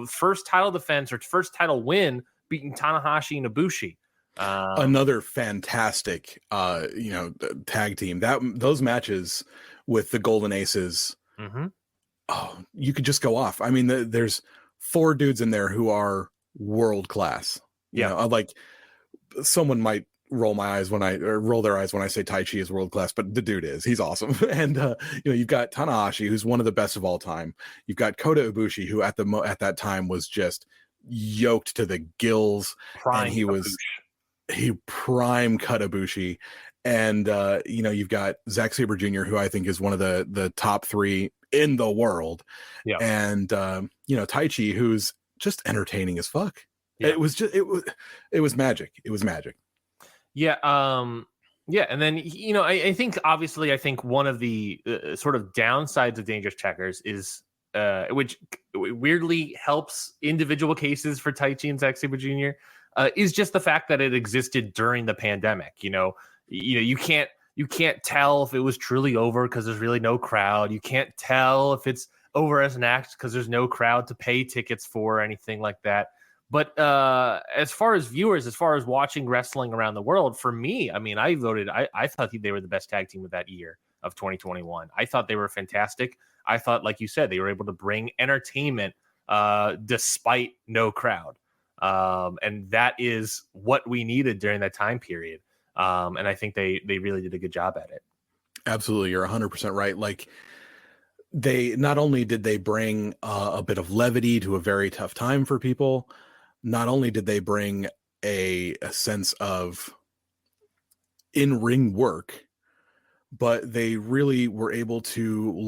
First title defense or first title win, beating Tanahashi and Ibushi. Another fantastic tag team. Those matches with the Golden Aces, you could just go off. I mean, there's 4 dudes in there who are world class. Someone might roll their eyes when I say Taichi is world class, but the dude he's awesome. And you've got Tanahashi, who's one of the best of all time. You've got Kota Ibushi, who at that time was just yoked to the gills, prime and he prime cut Ibushi. And you've got Zack Sabre Jr., who I think is one of the top 3 in the world. And Taichi, who's just entertaining as fuck. It was magic. It was magic. And then I think one of the sort of downsides of Dangerous Tekkers is which weirdly helps individual cases for Taichi and Zack Sabre Jr. Is just the fact that it existed during the pandemic. You can't tell if it was truly over because there's really no crowd. You can't tell if it's over as an act because there's no crowd to pay tickets for or anything like that. But as far as viewers, as far as watching wrestling around the world, for me, I mean, I thought they were the best tag team of that year of 2021. I thought they were fantastic. I thought, like you said, they were able to bring entertainment despite no crowd. And that is what we needed during that time period. And I think they really did a good job at it. Absolutely. You're 100% right. They not only did they bring a bit of levity to a very tough time for people, not only did they bring a sense of in-ring work, but they really were able to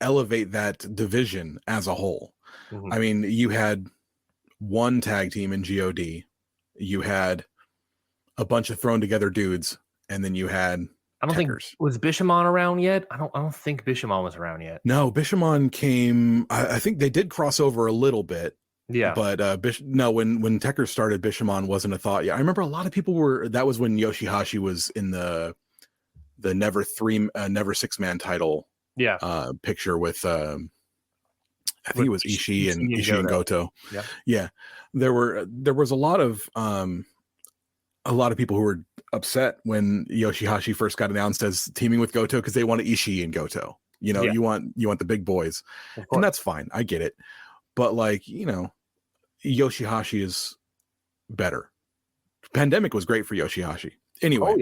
elevate that division as a whole. Mm-hmm. I mean, you had one tag team in God, you had a bunch of thrown together dudes, and then you had was Bishamon around yet? I don't think Bishamon was around yet. No, Bishamon came. I think they did cross over a little bit. Yeah, but when Tekkers started, Bishamon wasn't a thought yet. I remember a lot of people were. That was when Yoshihashi was in the never 6-man title. Yeah, picture with I think it was Ishii and Goto. Yeah. There was a lot of people who were upset when Yoshihashi first got announced as teaming with Goto because they wanted Ishii and Goto. You want the big boys, and that's fine. I get it, but Yoshihashi is better. Pandemic was great for Yoshihashi. Anyway,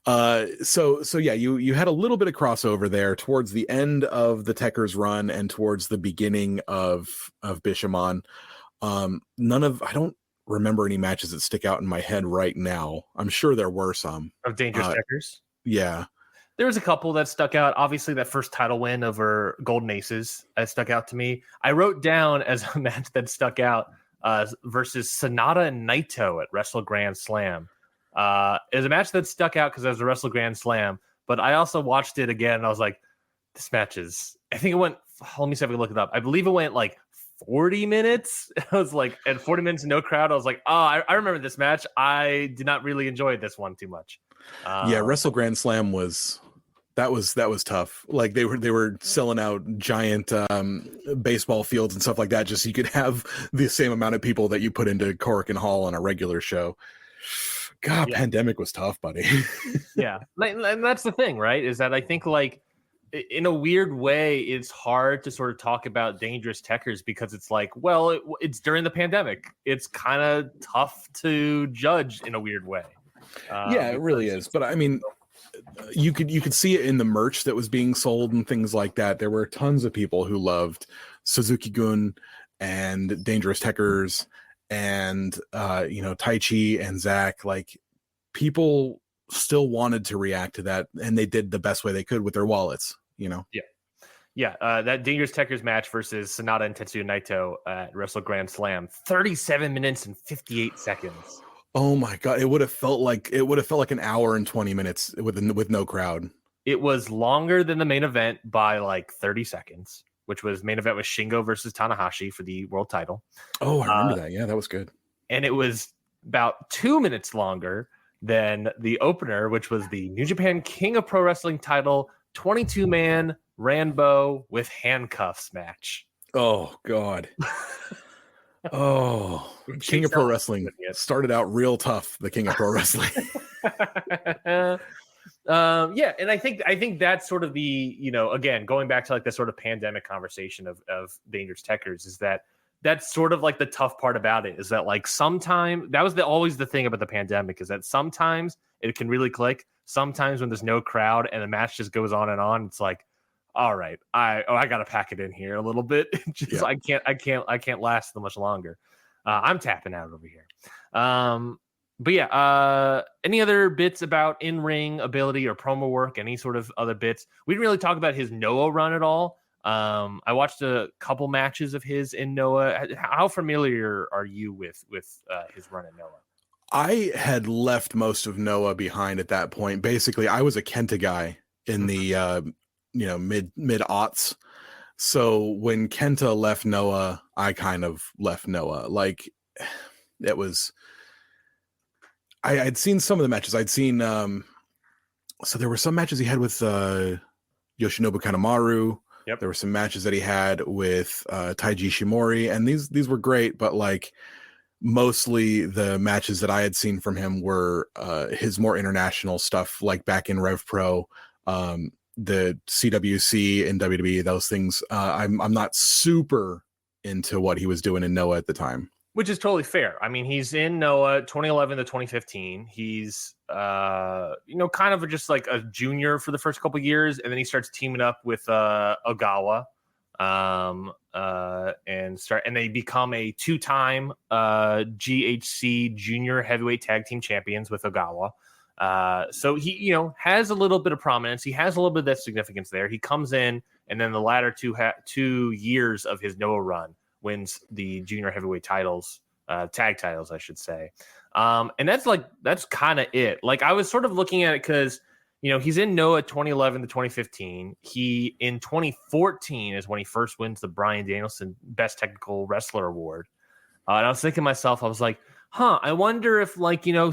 So yeah, you had a little bit of crossover there towards the end of the Tekker's run and towards the beginning of Bishamon. I don't remember any matches that stick out in my head right now. I'm sure there were some of Dangerous Tekkers. Yeah, there was a couple that stuck out. Obviously, that first title win over Golden Aces stuck out to me. I wrote down as a match that stuck out versus Sonata and Naito at Wrestle Grand Slam. It was a match that stuck out because it was a Wrestle Grand Slam, but I also watched it again and I was like, this match is, I think it went, let me see if I can look it up. I believe it went like 40 minutes. I was like, at 40 minutes, no crowd. I was like, oh, I remember this match. I did not really enjoy this one too much. Wrestle Grand Slam was tough. Like they were selling out giant baseball fields and stuff like that, just so you could have the same amount of people that you put into Korakuen Hall on a regular show. God, Pandemic was tough, buddy. Yeah, and that's the thing, right? Is that I think like in a weird way, it's hard to sort of talk about Dangerous Tekkers because it's like, well, it's during the pandemic. It's kind of tough to judge in a weird way. It really is. But I mean, you could see it in the merch that was being sold and things like that. There were tons of people who loved Suzuki-gun and Dangerous Tekkers and Taichi and Zack. Like, people still wanted to react to that, and they did the best way they could with their wallets. That Dangerous Tekkers match versus Sonata and Tetsuya Naito at Wrestle Grand Slam, 37 minutes and 58 seconds. Oh my God. It would have felt like an hour and 20 minutes with no crowd. It was longer than the main event by like 30 seconds, which was main event was Shingo versus Tanahashi for the world title. Oh, I remember that. Yeah, that was good. And it was about 2 minutes longer than the opener, which was the New Japan King of Pro Wrestling title 22-man Rambo with handcuffs match. Oh God. Oh, King of Pro Wrestling started out real tough. The King of Pro Wrestling. And I think that's sort of the, again, going back to like the sort of pandemic conversation of Dangerous Tekkers is that's sort of like the tough part about it is that like sometimes that was always the thing about the pandemic is that sometimes it can really click. Sometimes when there's no crowd and the match just goes on, it's like, all right, I got to pack it in here a little bit. I can't last so much longer. I'm tapping out over here. Any other bits about in-ring ability or promo work? Any sort of other bits? We didn't really talk about his Noah run at all. I watched a couple matches of his in Noah. How familiar are you with his run in Noah? I had left most of Noah behind at that point. Basically, I was a Kenta guy in the mid aughts. So when Kenta left Noah, I kind of left Noah. Like, it was. I'd seen some of the matches. I'd seen. So there were some matches he had with Yoshinobu Kanemaru. Yep. There were some matches that he had with Taiji Shimori, and these were great. But like, mostly the matches that I had seen from him were his more international stuff, like back in Rev Pro, the CWC and WWE, those things. I'm not super into what he was doing in Noah at the time. Which is totally fair. I mean, he's in Noah 2011 to 2015. He's, kind of just like a junior for the first couple of years, and then he starts teaming up with Ogawa, and they become a two-time GHC Junior Heavyweight Tag Team Champions with Ogawa. So he, has a little bit of prominence. He has a little bit of that significance there. He comes in, and then the latter 2 years of his Noah run wins the junior heavyweight titles, tag titles, I should say. And that's kind of it. Like, I was sort of looking at it because, he's in Noah 2011 to 2015. He, in 2014 is when he first wins the Bryan Danielson Best Technical Wrestler Award. And I was thinking to myself, I was like, I wonder if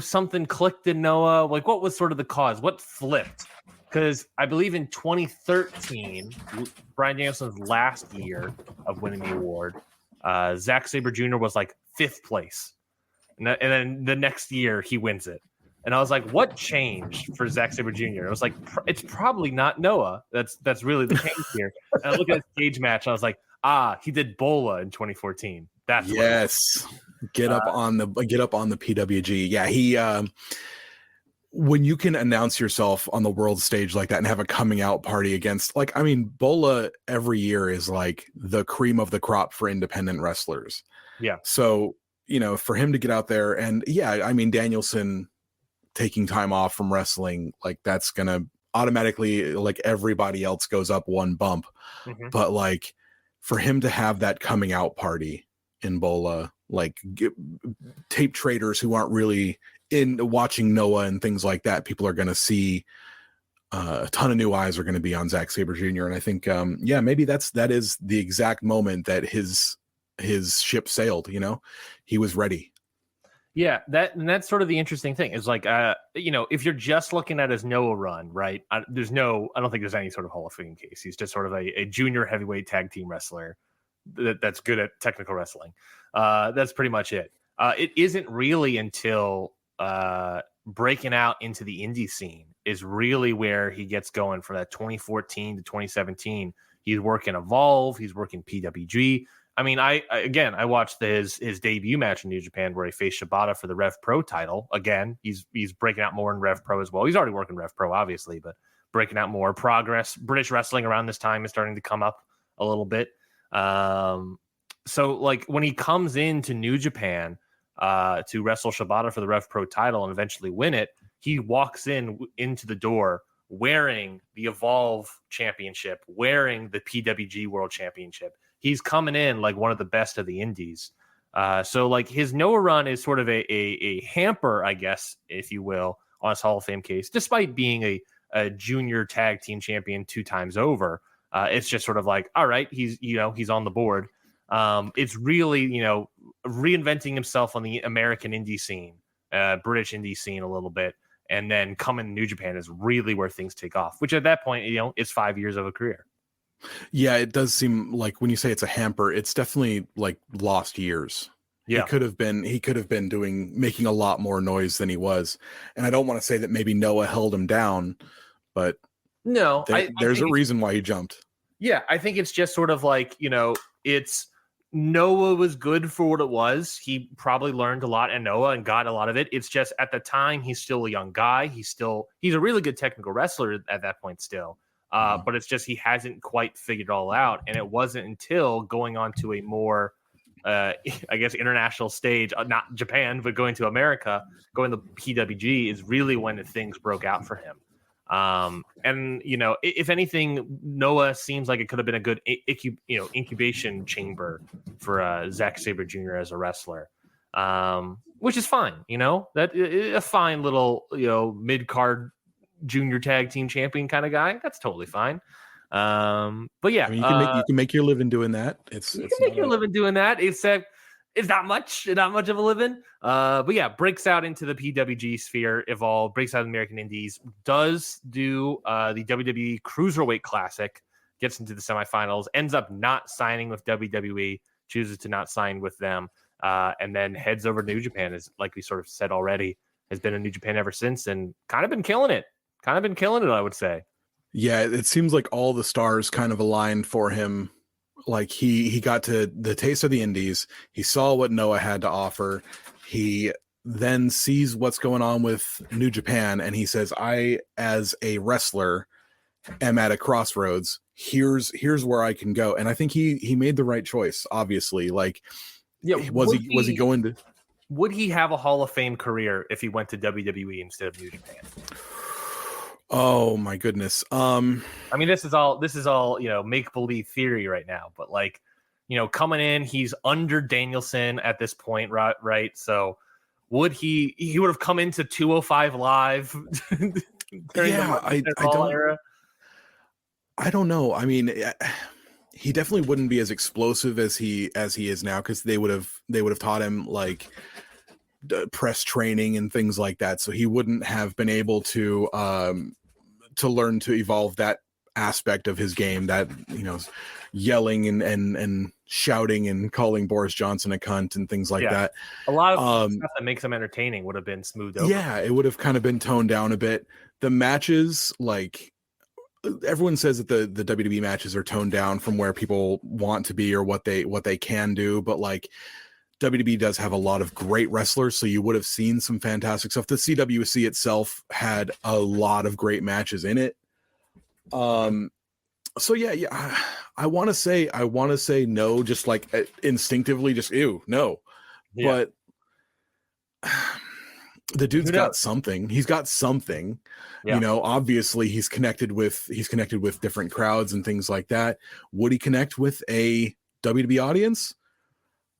something clicked in Noah. Like, what was sort of the cause? What flipped? Because I believe in 2013, Bryan Danielson's last year of winning the award, Zack Sabre Jr. was like 5th place. And then the next year he wins it. And I was like, what changed for Zack Sabre Jr.? I was like, it's probably not Noah. That's really the case here. And I looked at his cage match. And I was like, he did Bola in 2014. That's yes. Get up on the PWG. Yeah, when you can announce yourself on the world stage like that and have a coming out party against, like, I mean, Bola every year is like the cream of the crop for independent wrestlers. Yeah. So, you know, for him to get out there and I mean, Danielson taking time off from wrestling, like that's going to automatically, like everybody else goes up one bump. Mm-hmm. But like for him to have that coming out party in Bola, like tape traders who aren't really in watching Noah and things like that, people are going to see a ton of new eyes are going to be on Zack Sabre Jr. And I think, maybe that is the exact moment that his ship sailed, you know, he was ready. Yeah, that's sort of the interesting thing is like, you know, if you're just looking at his Noah run, right? I don't think there's any sort of Hall of Fame case. He's just sort of a junior heavyweight tag team wrestler that's good at technical wrestling. That's pretty much it. It isn't really until breaking out into the indie scene is really where he gets going from that 2014 to 2017. He's working Evolve. He's working PWG. I mean, I watched his debut match in New Japan where he faced Shibata for the Rev Pro title. Again, he's breaking out more in Rev Pro as well. He's already working Rev Pro, obviously, but breaking out more. Progress. British wrestling around this time is starting to come up a little bit. So, like, when he comes into New Japan to wrestle Shibata for the Rev Pro title and eventually win it, he walks into the door wearing the Evolve Championship, wearing the PWG World Championship. He's coming in like one of the best of the indies. So like his Noah run is sort of a hamper, I guess, if you will, on his Hall of Fame case, despite being a junior tag team champion 2 times over. It's just sort of like, all right, he's on the board. It's really, you know, reinventing himself on the American indie scene, British indie scene a little bit. And then coming to New Japan is really where things take off, which at that point, you know, it's 5 years of a career. Yeah, it does seem like when you say it's a hamper, it's definitely like lost years. Yeah. He could have been making a lot more noise than he was. And I don't want to say that maybe Noah held him down, but no, there's a reason why he jumped. Yeah, I think it's just sort of like, you know, it's Noah was good for what it was. He probably learned a lot in Noah and got a lot of it. It's just at the time, he's still a young guy. He's a really good technical wrestler at that point still. But it's just he hasn't quite figured it all out. And it wasn't until going on to a more, I guess, international stage, not Japan, but going to America, going to PWG is really when things broke out for him. And, you know, if anything, Noah seems like it could have been a good, incubation chamber for Zack Sabre Jr. as a wrestler, which is fine. You know, that a fine little, you know, mid-card junior tag team champion kind of guy. That's totally fine. But yeah, I mean, you can make your living doing that. You can make your living doing that. Except it's not much of a living. But yeah, breaks out into the PWG sphere, Evolve, breaks out of the American Indies, does do the WWE Cruiserweight Classic, gets into the semifinals, ends up not signing with WWE, chooses to not sign with them, and then heads over to New Japan, as like we sort of said already, has been in New Japan ever since and kind of been killing it, I would say. Yeah, it seems like all the stars kind of aligned for him. Like he got to the taste of the indies. He saw what Noah had to offer. He then sees what's going on with New Japan, and he says, I, as a wrestler, am at a crossroads. Here's where I can go. And I think he made the right choice, obviously. Like, yeah, was he going to... Would he have a Hall of Fame career if he went to WWE instead of New Japan? Oh my goodness. I mean, this is all, you know, make believe theory right now, but like, you know, coming in, he's under Danielson at this point, right? So would he would have come into 205 Live during the era? I don't know. I mean, he definitely wouldn't be as explosive as he is now, because they would have taught him like press training and things like that, so he wouldn't have been able to learn to evolve that aspect of his game, that, you know, yelling and shouting and calling Boris Johnson a cunt and things like that. A lot of stuff that makes him entertaining would have been smoothed over. Yeah, it would have kind of been toned down a bit. The matches, like, everyone says that the WWE matches are toned down from where people want to be or what they can do, but like, WWE does have a lot of great wrestlers, so you would have seen some fantastic stuff. The CWC itself had a lot of great matches in it. So yeah, I want to say no, just like instinctively, just ew, no. Yeah. But the dude's got something. He's got something. Yeah. You know, obviously he's connected with different crowds and things like that. Would he connect with a WWE audience?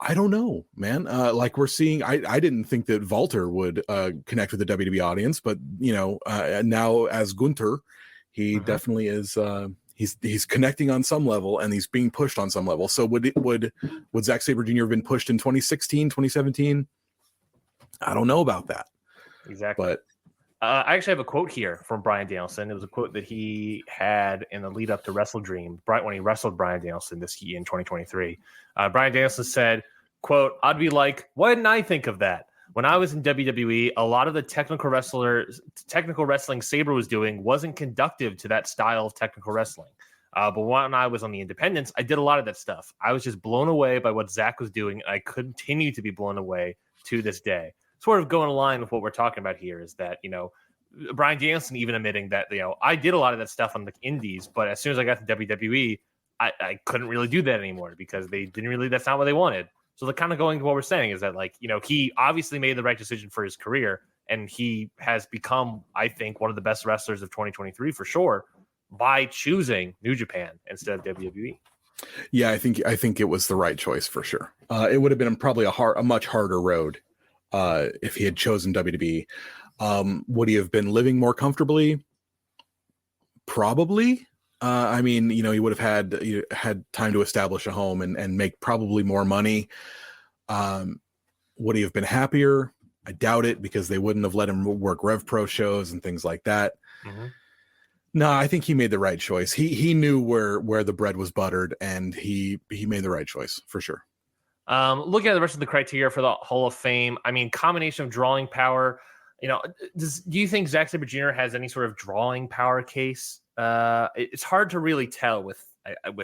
I don't know, man. Like we're seeing, I didn't think that Walter would connect with the WWE audience, but you know, now as Gunther, he definitely is. He's connecting on some level, and he's being pushed on some level. So would Zack Sabre Jr. have been pushed in 2016, 2017? I don't know about that. Exactly. But I actually have a quote here from Bryan Danielson. It was a quote that he had in the lead up to Wrestle Dream, when he wrestled Bryan Danielson in 2023. Bryan Danielson said, quote, "I'd be like, why didn't I think of that? When I was in WWE, a lot of the technical wrestling Sabre was doing wasn't conducive to that style of technical wrestling. But when I was on the independents, I did a lot of that stuff. I was just blown away by what Zack was doing. And I continue to be blown away to this day." Sort of going in line with what we're talking about here is that, you know, Bryan Danielson even admitting that, you know, I did a lot of that stuff on the indies, but as soon as I got to WWE, I couldn't really do that anymore because that's not what they wanted. So the kind of going to what we're saying is that, like, you know, he obviously made the right decision for his career, and he has become, I think, one of the best wrestlers of 2023 for sure by choosing New Japan instead of WWE. Yeah, I think it was the right choice for sure. It would have been probably a much harder road if he had chosen WWE. Would he have been living more comfortably? Probably. I mean, you know, he would have had time to establish a home and make probably more money. Would he have been happier? I doubt it, because they wouldn't have let him work Rev Pro shows and things like that. No, I think he made the right choice. He knew where the bread was buttered, and he made the right choice for sure. Looking at the rest of the criteria for the Hall of Fame, I mean, combination of drawing power. You know, do you think Zack Sabre Jr. has any sort of drawing power case? It's hard to really tell with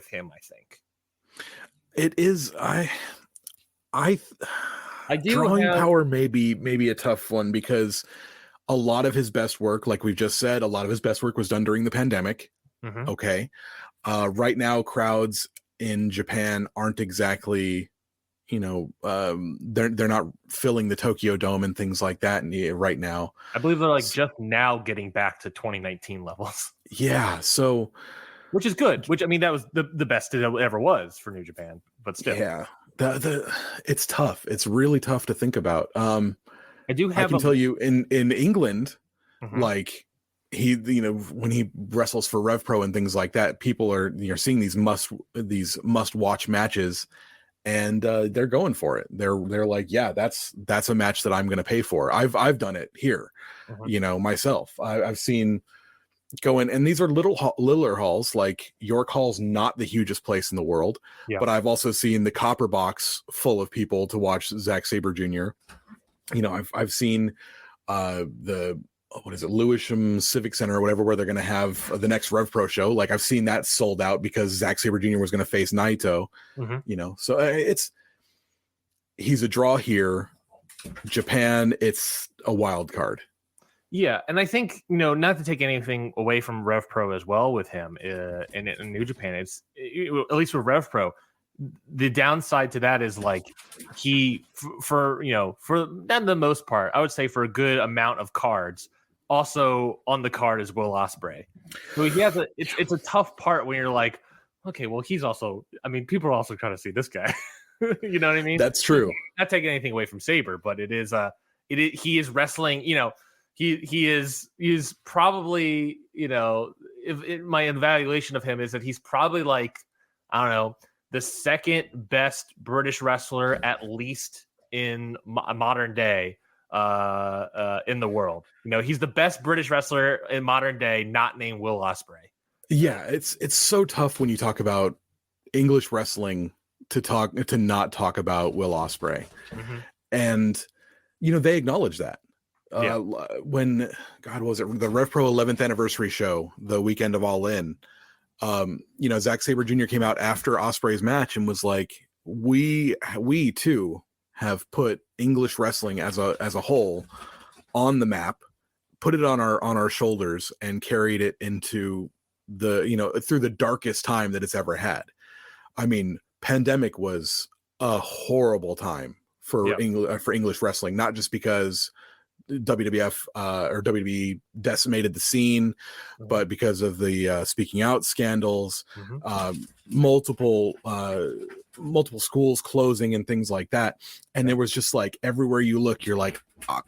him, I think. It is. I do. Drawing power may be a tough one, because a lot of his best work, like we've just said, a lot of his best work was done during the pandemic. Okay. Right now, crowds in Japan aren't exactly, you know, they're not filling the Tokyo Dome and things like that right now. I believe they're like just now getting back to 2019 levels. Yeah, so which is good. Which, I mean, that was the best it ever was for New Japan, but still, yeah, it's tough. It's really tough to think about. I can tell you in England, like you know, when he wrestles for Rev Pro and things like that, people you're seeing these must watch matches. And they're going for it. They're like, yeah, that's a match that I'm going to pay for. I've done it here, you know, myself. I've seen go in, and these are littler halls. Like York Hall's not the hugest place in the world, but I've also seen the Copper Box full of people to watch Zack Sabre Jr. You know, I've seen the Lewisham Civic Center or whatever, where they're going to have the next Rev Pro show. Like I've seen that sold out because Zack Sabre Jr. was going to face Naito, you know, so he's a draw here. Japan, it's a wild card. Yeah. And I think, you know, not to take anything away from Rev Pro as well with him in New Japan, it's at least with Rev Pro, the downside to that is like for not the most part, I would say for a good amount of cards, also on the card is Will Ospreay. So he has it's a tough part when you're like, okay, well, he's also, I mean, people are also trying to see this guy. You know what I mean? That's true. Not taking anything away from Sabre, but he is wrestling, you know, he's probably, you know, my evaluation of him is that he's probably like, I don't know, the second best British wrestler, at least in modern day, in the world. You know, he's the best British wrestler in modern day, not named Will Ospreay. Yeah, it's so tough when you talk about English wrestling to not talk about Will Ospreay. And you know, they acknowledge that. When was it the Rev Pro 11th anniversary show, the weekend of All In, you know, Zack Sabre Jr. came out after Ospreay's match and was like, we too have put English wrestling as a whole on the map, put it on our shoulders, and carried it into through the darkest time that it's ever had. I mean, pandemic was a horrible time for English wrestling, not just because WWF or WWE decimated the scene, but because of the speaking out scandals, multiple schools closing and things like that. And it was just like everywhere you look, you're like,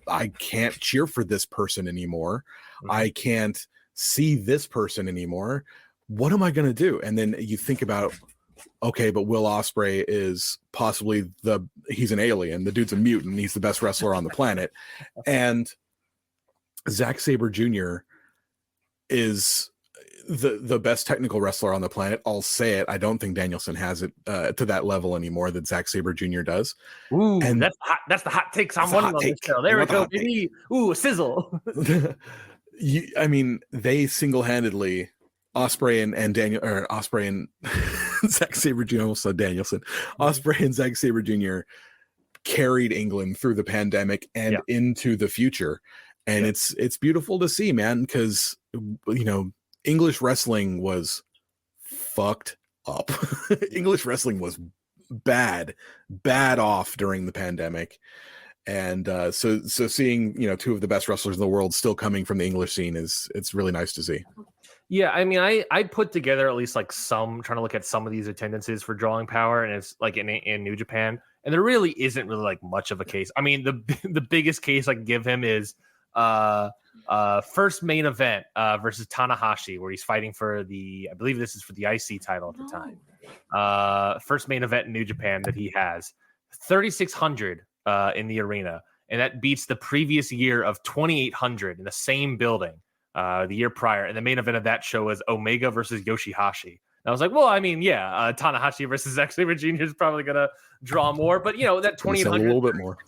I can't cheer for this person anymore. I can't see this person anymore. What am I going to do? And then you think about, okay, but Will Ospreay is possibly he's an alien. The dude's a mutant. He's the best wrestler on the planet. And Zack Sabre Jr. is the best technical wrestler on the planet. I'll say it. I don't think Danielson has it to that level anymore that Zack Sabre Jr. does. Ooh, and that's the hot takes I'm wanting on this show. There we go, baby. Ooh, a sizzle. I mean, they single-handedly, Ospreay and Zack Sabre Jr. almost said Danielson. Ospreay and Zack Sabre Jr. carried England through the pandemic and into the future. And it's beautiful to see, man, because English wrestling was fucked up. English wrestling was bad off during the pandemic. And so seeing two of the best wrestlers in the world still coming from the English scene it's really nice to see. Yeah, I mean, I put together at least like trying to look at some of these attendances for Drawing Power, and it's like in New Japan, and there really isn't really like much of a case. I mean, the biggest case I can give him is first main event versus Tanahashi, where he's fighting for I believe this is for the IC title at the time. First main event in New Japan that he has 3,600 in the arena, and that beats the previous year of 2,800 in the same building. The year prior, and the main event of that show was Omega versus Yoshihashi. And I was like, well, I mean, Tanahashi versus Zack Sabre Jr. is probably going to draw more, but that 2,800, a little bit more.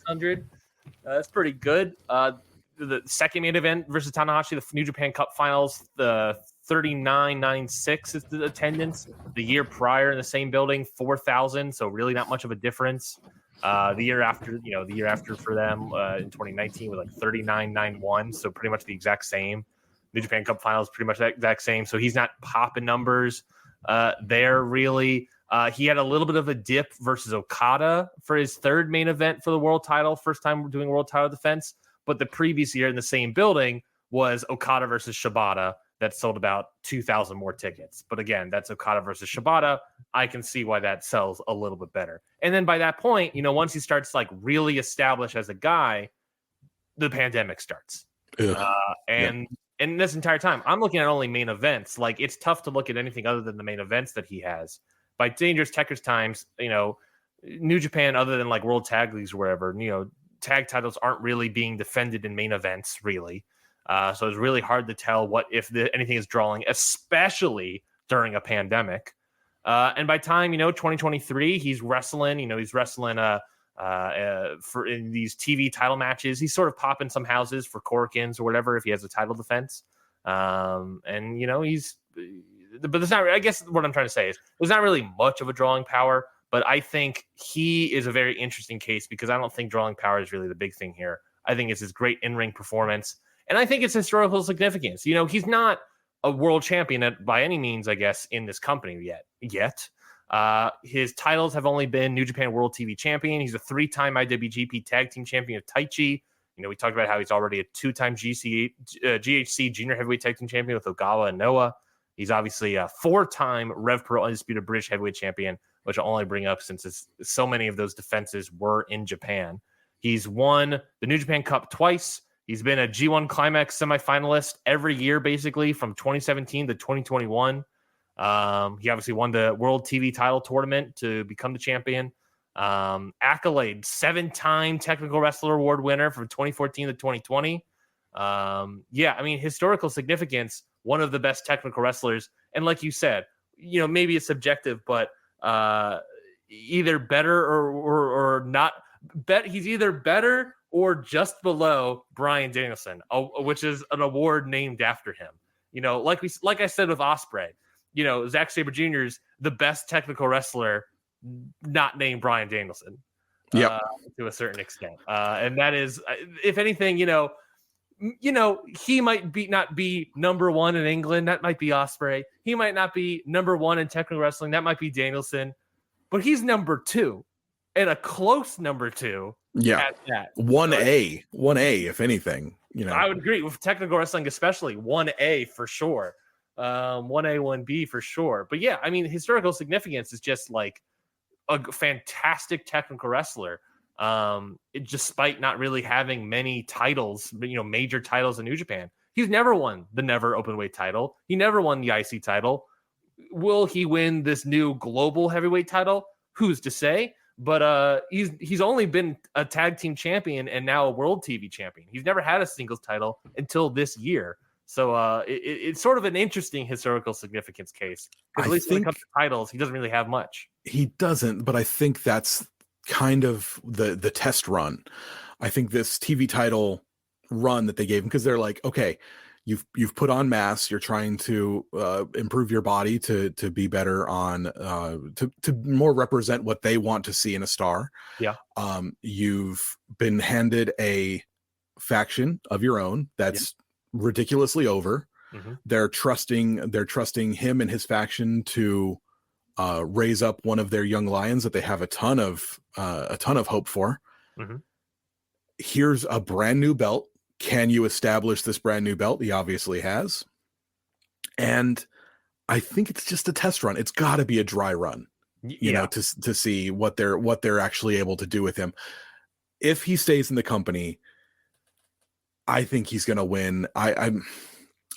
That's pretty good. The second main event versus Tanahashi, the New Japan Cup Finals, the 3,996 is the attendance. The year prior in the same building, 4,000. So really not much of a difference. The year after for them in 2019 was like 3,991. So pretty much the exact same. New Japan Cup Finals, pretty much that exact same. So he's not popping numbers there, really. He had a little bit of a dip versus Okada for his third main event for the world title, first time doing world title defense. But the previous year in the same building was Okada versus Shibata that sold about 2,000 more tickets. But again, that's Okada versus Shibata. I can see why that sells a little bit better. And then by that point, once he starts like really established as a guy, the pandemic starts. And this entire time, I'm looking at only main events. Like, it's tough to look at anything other than the main events that he has. By Dangerous Tekkers times, New Japan, other than like World Tag Leagues or wherever, tag titles aren't really being defended in main events, really. So it's really hard to tell if anything is drawing, especially during a pandemic. And by time, 2023, he's wrestling, for in these TV title matches. He's sort of popping some houses for Corkins or whatever if he has a title defense. But there's not, I guess what I'm trying to say is there's not really much of a drawing power, but I think he is a very interesting case because I don't think drawing power is really the big thing here. I think it's his great in-ring performance, and I think it's historical significance. He's not a world champion by any means, I guess, in this company yet. His titles have only been New Japan World TV Champion. He's a 3-time IWGP Tag Team Champion of Taichi. We talked about how he's already a 2-time GHC Junior Heavyweight Tag Team Champion with Ogawa and Noah. He's obviously a 4-time Rev Pro Undisputed British Heavyweight Champion, which I'll only bring up since so many of those defenses were in Japan. He's won the New Japan Cup twice. He's been a G1 Climax semifinalist every year, basically, from 2017 to 2021. He obviously won the World TV title tournament to become the champion. Accolade, 7-time Technical Wrestler Award winner from 2014 to 2020. Historical significance, one of the best technical wrestlers. And like you said, maybe it's subjective, but either better or not. He's either better or just below Bryan Danielson, which is an award named after him. Like I said with Ospreay, Zack Sabre Jr. is the best technical wrestler not named Bryan Danielson. Yep. To a certain extent. And that is, if anything, he might not be number one in England. That might be Ospreay. He might not be number one in technical wrestling. That might be Danielson. But he's number two, and a close number two. Yeah. At that. 1A, if anything. I would agree with technical wrestling, especially 1A for sure. 1A, 1B for sure. But yeah, I mean, historical significance is just like a fantastic technical wrestler. Despite not really having many titles, major titles in New Japan, he's never won the Never Openweight title. He never won the IC title. Will he win this new global heavyweight title? Who's to say? But he's only been a tag team champion and now a world TV champion. He's never had a singles title until this year. So it's sort of an interesting historical significance case. At least when it comes to titles, he doesn't really have much. He doesn't, but I think that's kind of the test run. I think this TV title run that they gave him, because they're like, okay, you've put on mass, you're trying to improve your body to be better on to more represent what they want to see in a star. Yeah. You've been handed a faction of your own that's ridiculously over. Mm-hmm. They're trusting him and his faction to raise up one of their young lions that they have a ton of hope for. Mm-hmm. Here's a brand new belt. Can you establish this brand new belt? He obviously has. And I think it's just a test run. It's got to be a dry run, to see what they're actually able to do with him. If he stays in the company, I think he's going to win. I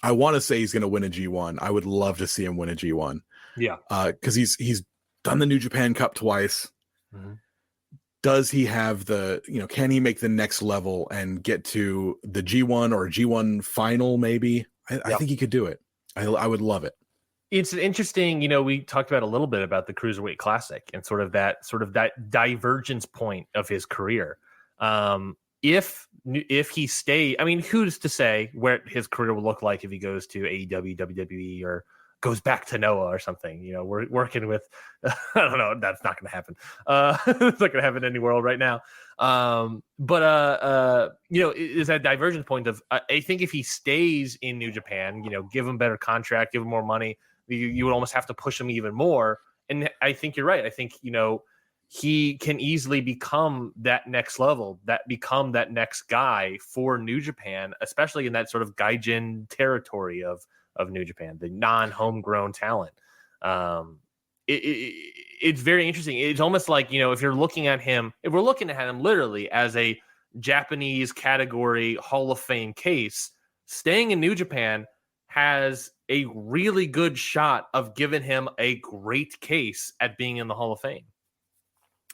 want to say he's going to win a G1. I would love to see him win a G1. Yeah. Because he's done the New Japan Cup twice. Mm-hmm. Does he have can he make the next level and get to the G1 or G1 final? Maybe. I think he could do it. I would love it. It's interesting, we talked about a little bit about the Cruiserweight Classic and sort of that divergence point of his career. If he stay, I mean, who's to say where his career will look like if he goes to AEW, WWE, or goes back to Noah or something? We're working with, I don't know, that's not going to happen. It's not going to happen in any world right now. But is that divergence point of, I think if he stays in New Japan, give him better contract, give him more money, you would almost have to push him even more. And I think you're right. I think, he can easily become that next level, become that next guy for New Japan, especially in that sort of gaijin territory of New Japan, the non-homegrown talent. It's very interesting. It's almost like, if we're looking at him literally as a Japanese category Hall of Fame case, staying in New Japan has a really good shot of giving him a great case at being in the Hall of Fame.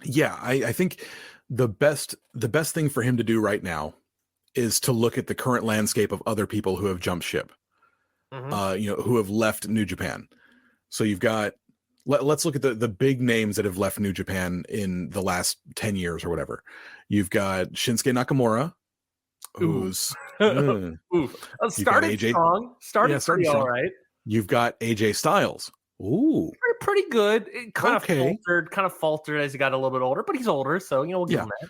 Yeah, I think the best thing for him to do right now is to look at the current landscape of other people who have jumped ship, Mm-hmm. Who have left New Japan. So you've got, let's look at the big names that have left New Japan in the last 10 years or whatever. You've got Shinsuke Nakamura, who's started strong, started pretty all right. You've got AJ Styles. Ooh, pretty good. It kind of faltered as he got a little bit older, but he's older, so we'll give him that.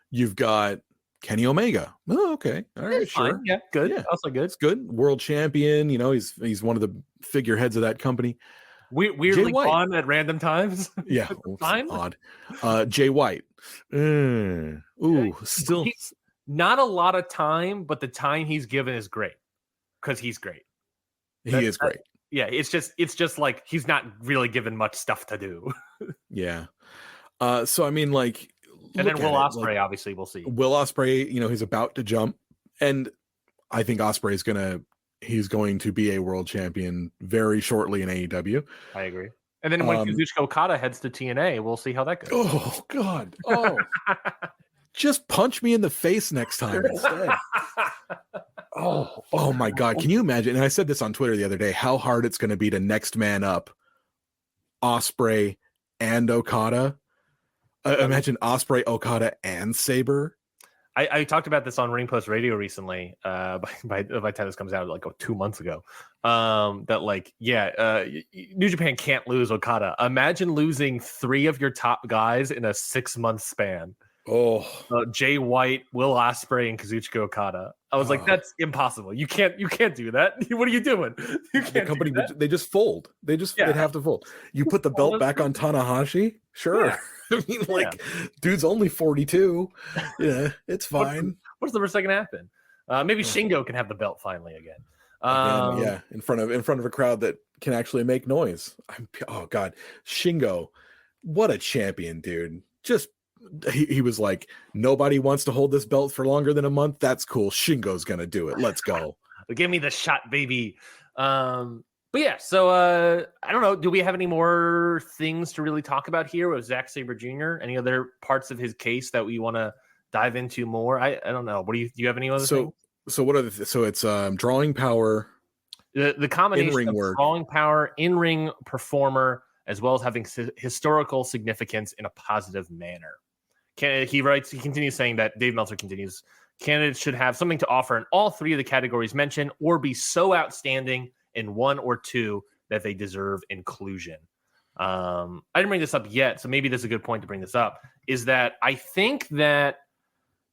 You've got Kenny Omega. Oh, okay, all right, sure, fine. Yeah, good. Yeah. Also good. It's good. World champion. He's one of the figureheads of that company. Weirdly gone at random times. Yeah, odd. Jay White. Still not a lot of time, but the time he's given is great because he's great. He is great. Yeah, it's just like he's not really given much stuff to do. Yeah. So I mean, like, and then Will Ospreay, obviously, we'll see. Will Ospreay, he's about to jump, and I think Ospreay's he's going to be a world champion very shortly in AEW. I agree. And then when Kazuchika Okada heads to TNA, we'll see how that goes. Oh God! Oh, just punch me in the face next time instead. Oh my God. Can you imagine? And I said this on Twitter the other day, how hard it's going to be to next man up Ospreay and Okada. Imagine Ospreay, Okada, and Sabre. I talked about this on Ring Post Radio recently. By the time this comes out, like 2 months ago, New Japan can't lose Okada. Imagine losing 3 of your top guys in a 6-month span. Oh, Jay White, Will Ospreay, and Kazuchika Okada. I was like, that's impossible. You can't do that. What are you doing? You can't the company do that. they just fold. They'd have to fold. You put the belt back on Tanahashi? Sure. Yeah. I mean, like, dude's only 42. Yeah, it's fine. What's the worst that can happen? Maybe Shingo can have the belt finally again. Yeah, in front of a crowd that can actually make noise. Oh God, Shingo, what a champion, dude! Just he was like, nobody wants to hold this belt for longer than a month. That's cool. Shingo's gonna do it. Let's go. Give me the shot, baby. But yeah, so I don't know. Do we have any more things to really talk about here with Zack Sabre Jr.? Any other parts of his case that we want to dive into more? I don't know. What do you have any other things? So what are so it's drawing power, the combination in-ring of work, drawing power, in-ring performer, as well as having historical significance in a positive manner. He continues saying that Dave Meltzer continues, candidates should have something to offer in all three of the categories mentioned, or be so outstanding in one or two that they deserve inclusion. I didn't bring this up yet, so maybe this is a good point to bring this up, is that I think that,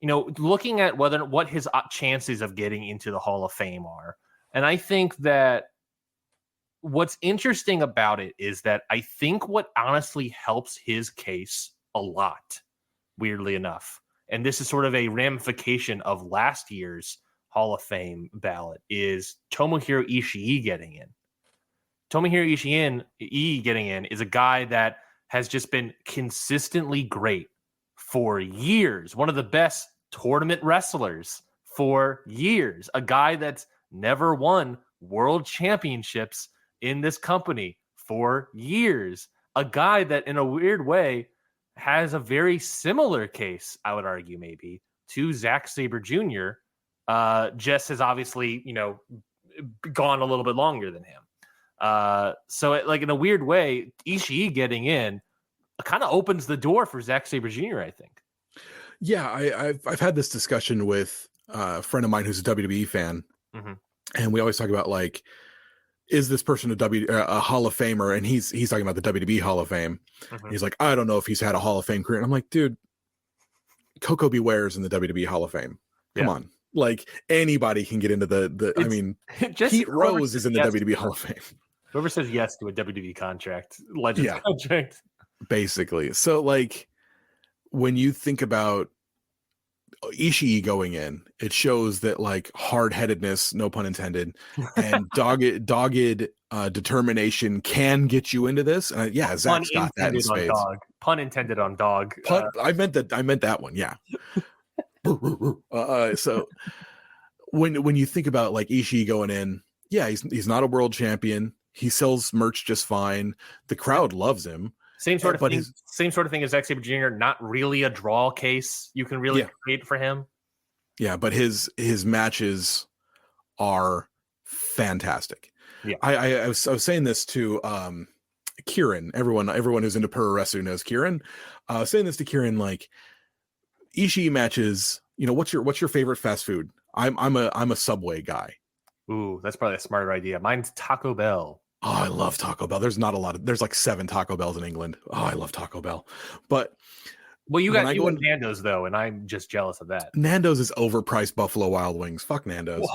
looking at what his chances of getting into the Hall of Fame are, and I think that what's interesting about it is that I think what honestly helps his case a lot, weirdly enough, and this is sort of a ramification of last year's Hall of Fame ballot, is Tomohiro Ishii getting in. Tomohiro Ishii getting in is a guy that has just been consistently great for years. One of the best tournament wrestlers for years. A guy that's never won world championships in this company for years. A guy that, in a weird way, has a very similar case, I would argue, maybe, to Zack Sabre Jr. Just has obviously, gone a little bit longer than him. So, in a weird way, Ishii getting in kind of opens the door for Zack Sabre Jr., I think. Yeah, I've had this discussion with a friend of mine who's a WWE fan, and we always talk about, like, is this person a Hall of Famer? And he's talking about the WWE Hall of Fame. He's like, I don't know if he's had a Hall of Fame career. And I'm like, dude, Coco Beware's in the WWE Hall of Fame. Come on. Like, anybody can get into Pete Rose is in the WWE Hall of Fame. Whoever says yes to a WWE contract, legend contract. Basically. So, like, when you think about Ishii going in, it shows that, like, hard-headedness, no pun intended, and dogged determination can get you into this. And Zach's got that in spades. Pun intended on dog. I meant that one. Yeah. So when you think about, like, Ishii going in, he's not a world champion. He sells merch just fine. The crowd loves him. Same sort of thing as Zack Sabre Jr. Not really a draw case you can really create for him. Yeah, but his matches are fantastic. Yeah, I was saying this to Kieran. Everyone who's into pro wrestling knows Kieran. I was saying this to Kieran, like, Ishii matches. What's your favorite fast food? I'm a Subway guy. Ooh, that's probably a smarter idea. Mine's Taco Bell. Oh, I love Taco Bell. There's like 7 Taco Bells in England. Oh, I love Taco Bell. But you got Nando's though, and I'm just jealous of that. Nando's is overpriced Buffalo Wild Wings. Fuck Nando's.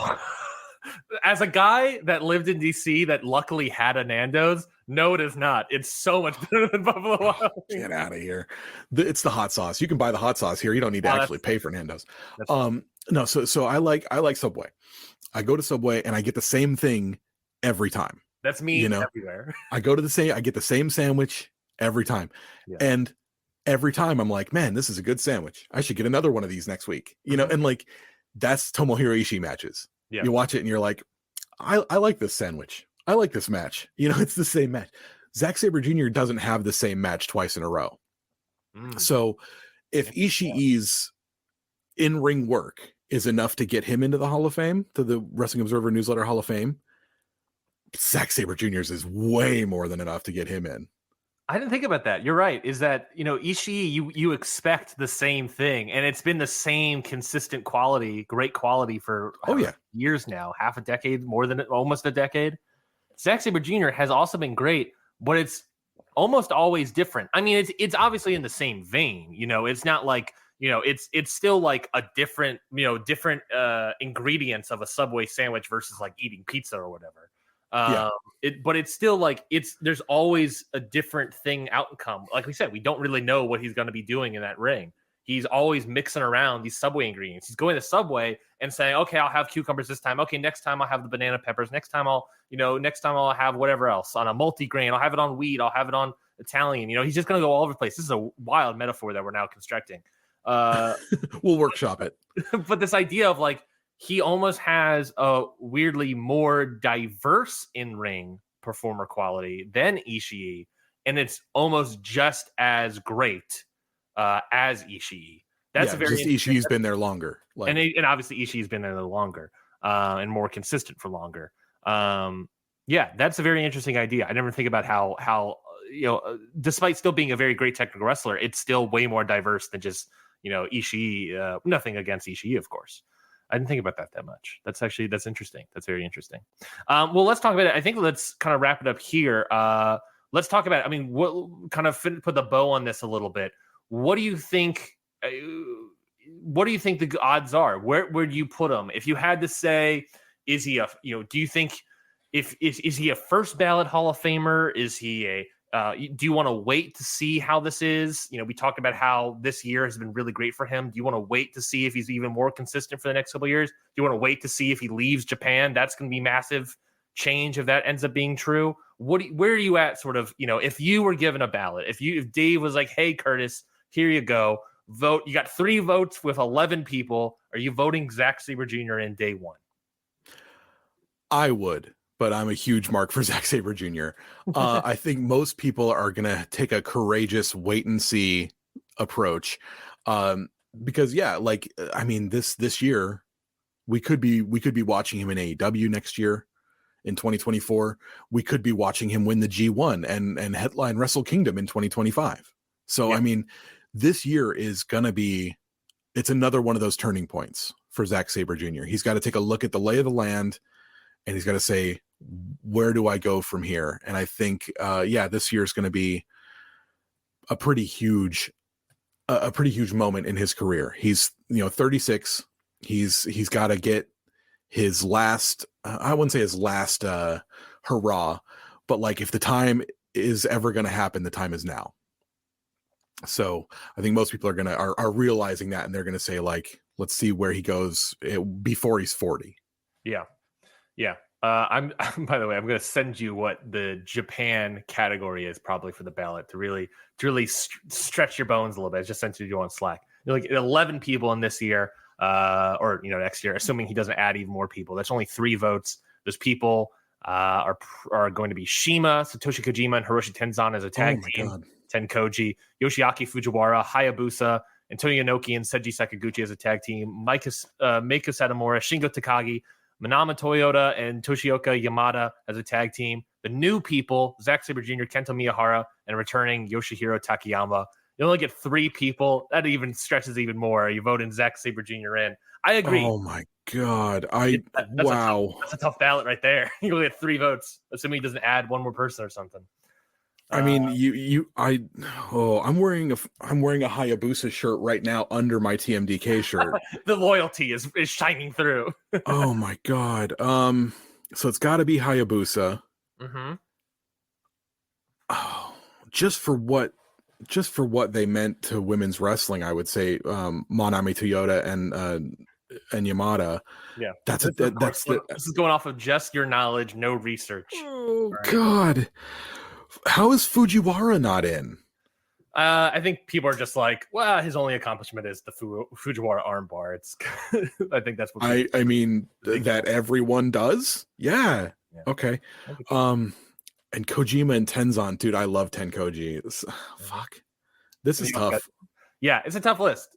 As a guy that lived in DC that luckily had a Nando's, no, it is not. It's so much better than Buffalo Wild Wings. Get out of here. It's the hot sauce. You can buy the hot sauce here. You don't need to actually pay for Nando's. No, so I like Subway. I go to Subway and I get the same thing every time. That's me everywhere. I get the same sandwich every time. Yeah. And every time I'm like, man, this is a good sandwich. I should get another one of these next week. And, like, that's Tomohiro Ishii matches. Yeah. You watch it and you're like, I like this sandwich. I like this match. It's the same match. Zack Sabre Jr. doesn't have the same match twice in a row. So if Ishii's in-ring work is enough to get him into the Hall of Fame, to the Wrestling Observer Newsletter Hall of Fame, Zack Sabre Jr.'s is way more than enough to get him in. I didn't think about that. You're right. Is that, Ishii, you expect the same thing, and it's been the same consistent quality, great quality for years now, half a decade, almost a decade. Zack Sabre Jr. has also been great, but it's almost always different. I mean, it's obviously in the same vein. It's not like it's still like a different ingredients of a Subway sandwich versus like eating pizza or whatever. But it's still like there's always a different thing outcome. Like we said, we don't really know what he's going to be doing in that ring. He's always mixing around these Subway ingredients. He's going to Subway and saying, okay, I'll have cucumbers this time. Okay, next time I'll have the banana peppers. Next time I'll have whatever else on a multi-grain. I'll have it on wheat. I'll have it on Italian. He's just going to go all over the place. This is a wild metaphor that we're now constructing. We'll workshop it. But this idea of like, he almost has a weirdly more diverse in-ring performer quality than Ishii, and it's almost just as great as Ishii. That's just Ishii's been there longer, and obviously Ishii's been there longer and more consistent for longer. That's a very interesting idea. I never think about how despite still being a very great technical wrestler, it's still way more diverse than just Ishii. Nothing against Ishii, of course. I didn't think about that much. That's interesting. That's very interesting. Well, let's talk about it. I think let's kind of wrap it up here. Let's talk about it. I mean, what kind of put the bow on this a little bit? What do you think? What do you think the odds are? Where do you put him? If you had to say, is he do you think is he a first ballot Hall of Famer? Is he a do you want to wait to see how this is? We talked about how this year has been really great for him. Do you want to wait to see if he's even more consistent for the next couple of years? Do you want to wait to see if he leaves Japan? That's going to be massive change if that ends up being true. Where are you at? Sort of, if you were given a ballot, if Dave was like, "Hey, Curtis, here you go, vote." You got 3 votes with 11 people. Are you voting Zack Sabre Jr. in day one? I would. But I'm a huge mark for Zack Sabre Jr. I think most people are going to take a courageous wait and see approach. Because this year we could be watching him in AEW next year in 2024. We could be watching him win the G1 and headline Wrestle Kingdom in 2025. So, this year is going to be, it's another one of those turning points for Zack Sabre Jr. He's got to take a look at the lay of the land and he's got to say, where do I go from here? And I think, this year is going to be a pretty huge moment in his career. He's, 36. He's got to get his last, I wouldn't say his last hurrah, but like if the time is ever going to happen, the time is now. So I think most people are realizing that, and they're going to say like, let's see where he goes before he's 40. Yeah. I'm by the way, I'm going to send you what the Japan category is probably for the ballot to really stretch your bones a little bit. I just sent you on Slack. You're like 11 people in this year, or next year, assuming he doesn't add even more people. That's only 3 votes. Those people are going to be Shima, Satoshi Kojima, and Hiroshi Tenzan as a tag team. God. Tenkoji, Yoshiaki Fujiwara, Hayabusa, Antonio Inoki, and Seiji Sakaguchi as a tag team. Meiko Satomura, Shingo Takagi, Manama Toyota, and Toshioka Yamada as a tag team. The new people, Zack Sabre Jr., Kento Miyahara, and returning Yoshihiro Takayama. You only get 3 people. That even stretches even more. You vote in Zack Sabre Jr. in. I agree. Oh my God. Wow. That's a tough ballot right there. You only get 3 votes, assuming he doesn't add one more person or something. I mean, I'm wearing a Hayabusa shirt right now under my TMDK shirt. The loyalty is shining through. Oh my God. So it's got to be Hayabusa. Mm-hmm. Oh, just for what they meant to women's wrestling, I would say Manami Toyota and Yamada. Yeah, this is going off of just your knowledge, no research. Oh right. God. How is Fujiwara not in? I think people are just like, well, his only accomplishment is the Fujiwara armbar. It's, I think that's what I mean that everyone does. Yeah. Okay. And Kojima and Tenzan, dude, I love Tenkoji. Fuck. This is tough. Yeah, it's a tough list.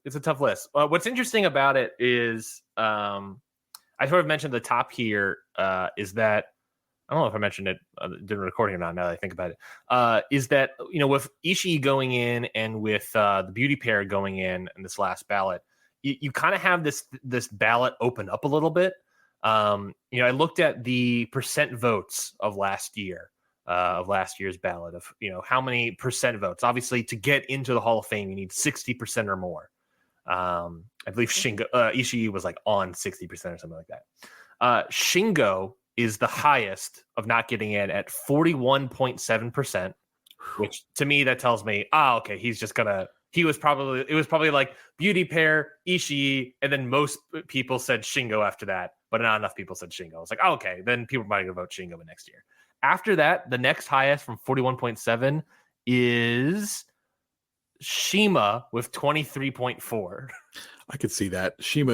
What's interesting about it is, I sort of mentioned the top here is that. I don't know if I mentioned it during recording or not. Now that I think about it, is that with Ishii going in and with the beauty pair going in this last ballot, you kind of have this ballot open up a little bit. I looked at the percent votes of last year, of last year's ballot of how many percent votes. Obviously, to get into the Hall of Fame, you need 60% or more. I believe Ishii was like on 60% or something like that. Shingo is the highest of not getting in at 41.7%, which to me that tells me, okay, it was probably like beauty pair, Ishii, and then most people said Shingo after that, but not enough people said Shingo. It's like, okay, then people might go vote Shingo in next year. After that, the next highest from 41.7 is Shima with 23.4. I could see that. He's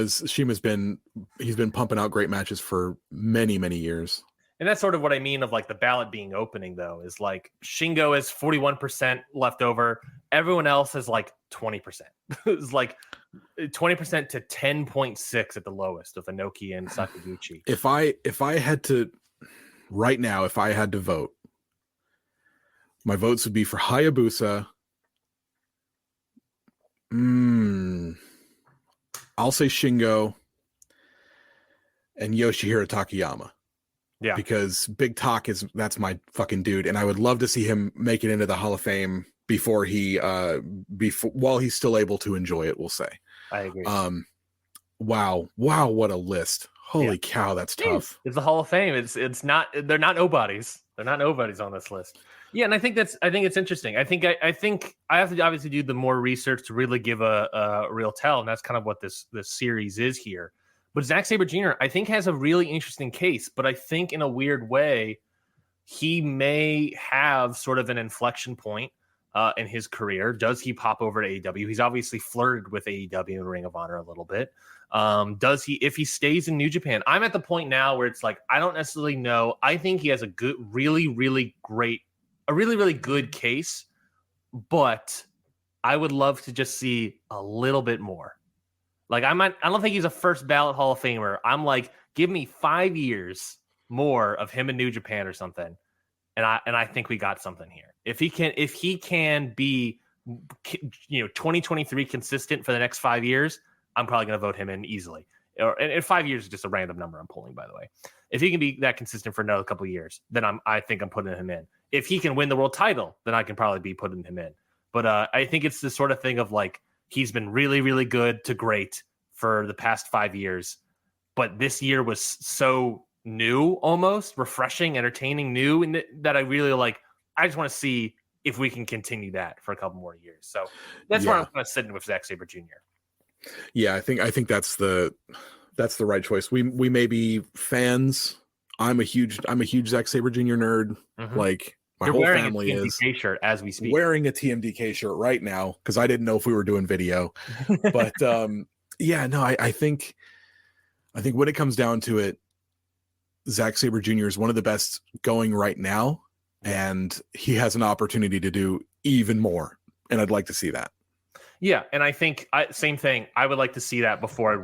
been pumping out great matches for many, many years. And that's sort of what I mean of like the ballot being opening, though, is like Shingo is 41% left over. Everyone else is like 20%. It's like 20% to 10.6 at the lowest of Inoki and Sakaguchi. If I had to right now, if I had to vote, my votes would be for Hayabusa. I'll say Shingo and Yoshihiro Takayama. Yeah. Because Big Talk that's my fucking dude. And I would love to see him make it into the Hall of Fame before while he's still able to enjoy it, we'll say. I agree. Wow, what a list. Holy cow, that's tough. It's the Hall of Fame. It's not, they're not nobodies. They're not nobodies on this list. Yeah, and I think it's interesting. I think I have to obviously do the more research to really give a real tell, and that's kind of what this series is here. But Zack Sabre Jr., I think, has a really interesting case, but I think in a weird way, he may have sort of an inflection point in his career. Does he pop over to AEW? He's obviously flirted with AEW and Ring of Honor a little bit. Does he, if he stays in New Japan? I'm at the point now where it's like, I don't necessarily know. I think he has a really, really good case, but I would love to just see a little bit more. Like I don't think he's a first ballot Hall of Famer. I'm like, give me 5 years more of him in New Japan or something. And I think we got something here. If he can be, 2023 consistent for the next 5 years, I'm probably going to vote him in easily. And 5 years is just a random number I'm pulling, by the way. If he can be that consistent for another couple of years, then I think I'm putting him in. If he can win the world title, then I can probably be putting him in. But I think it's the sort of thing of like, he's been really, really good to great for the past 5 years. But this year was so new, almost refreshing, entertaining, new, and that I really like. I just want to see if we can continue that for a couple more years. So that's where I'm kind of sitting with Zack Sabre Jr. Yeah, I think that's the right choice. We may be fans. I'm a huge Zack Sabre Jr. nerd. Mm-hmm. Like my whole family is shirt as we speak. Wearing a TMDK shirt right now because I didn't know if we were doing video. But I think when it comes down to it, Zack Sabre Jr. is one of the best going right now, and he has an opportunity to do even more. And I'd like to see that. Yeah, and I think same thing. I would like to see that before I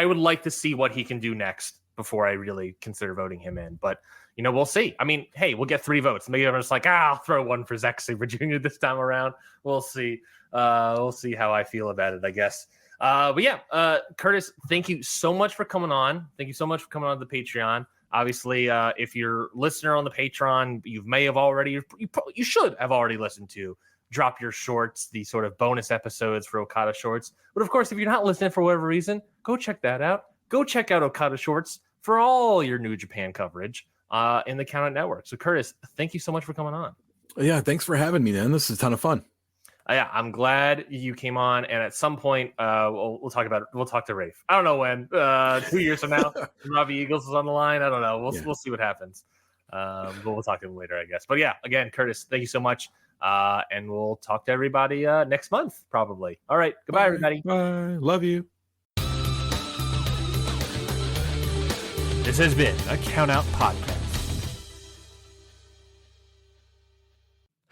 would like to see what he can do next before I really consider voting him in. But we'll see. I mean, hey, we'll get 3 votes. Maybe everyone's like, I'll throw one for Zack Sabre Jr. this time around. We'll see. We'll see how I feel about it, I guess. But yeah, Curtis, thank you so much for coming on. Thank you so much for coming on the Patreon. Obviously, if you're a listener on the Patreon, you should have already listened to Drop Your Shorts, the sort of bonus episodes for Okada Shorts. But of course, if you're not listening for whatever reason, go check that out. Go check out Okada Shorts for all your New Japan coverage in the Count Out Network. So Curtis, thank you so much for coming on. Yeah, thanks for having me, man. This is a ton of fun. Yeah, I'm glad you came on. And at some point, we'll talk to Rafe. I don't know when. 2 years from now, Robbie Eagles is on the line. I don't know. We'll see what happens. But we'll talk to him later, I guess. But yeah, again, Curtis, thank you so much. And we'll talk to everybody next month, probably. All right. Goodbye, everybody. Bye. Love you. This has been a Count Out Podcast.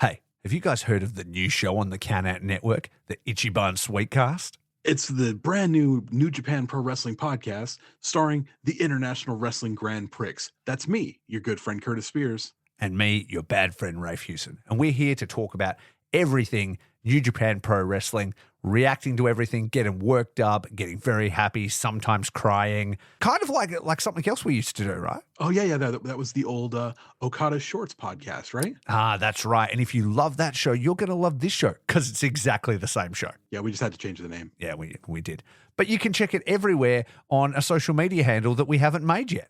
Hey, have you guys heard of the new show on the Count Out Network, the Ichiban Sweet Cast? It's the brand new New Japan Pro Wrestling podcast starring the International Wrestling Grand Prix. That's me, your good friend Curtis Spears. And me, your bad friend Rafe Hewson. And we're here to talk about everything New Japan Pro Wrestling reacting to everything, getting worked up, getting very happy, sometimes crying. Kind of like something else we used to do, right? Oh, yeah. That was the old Okada Shorts podcast, right? Ah, that's right. And if you love that show, you're going to love this show because it's exactly the same show. Yeah, we just had to change the name. Yeah, we did. But you can check it everywhere on a social media handle that we haven't made yet.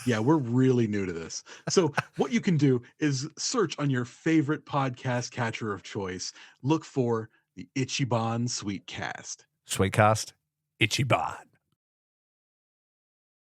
Yeah, we're really new to this. So what you can do is search on your favorite podcast catcher of choice. Look for the Ichiban Sweet Cast. Sweet Cast, Ichiban.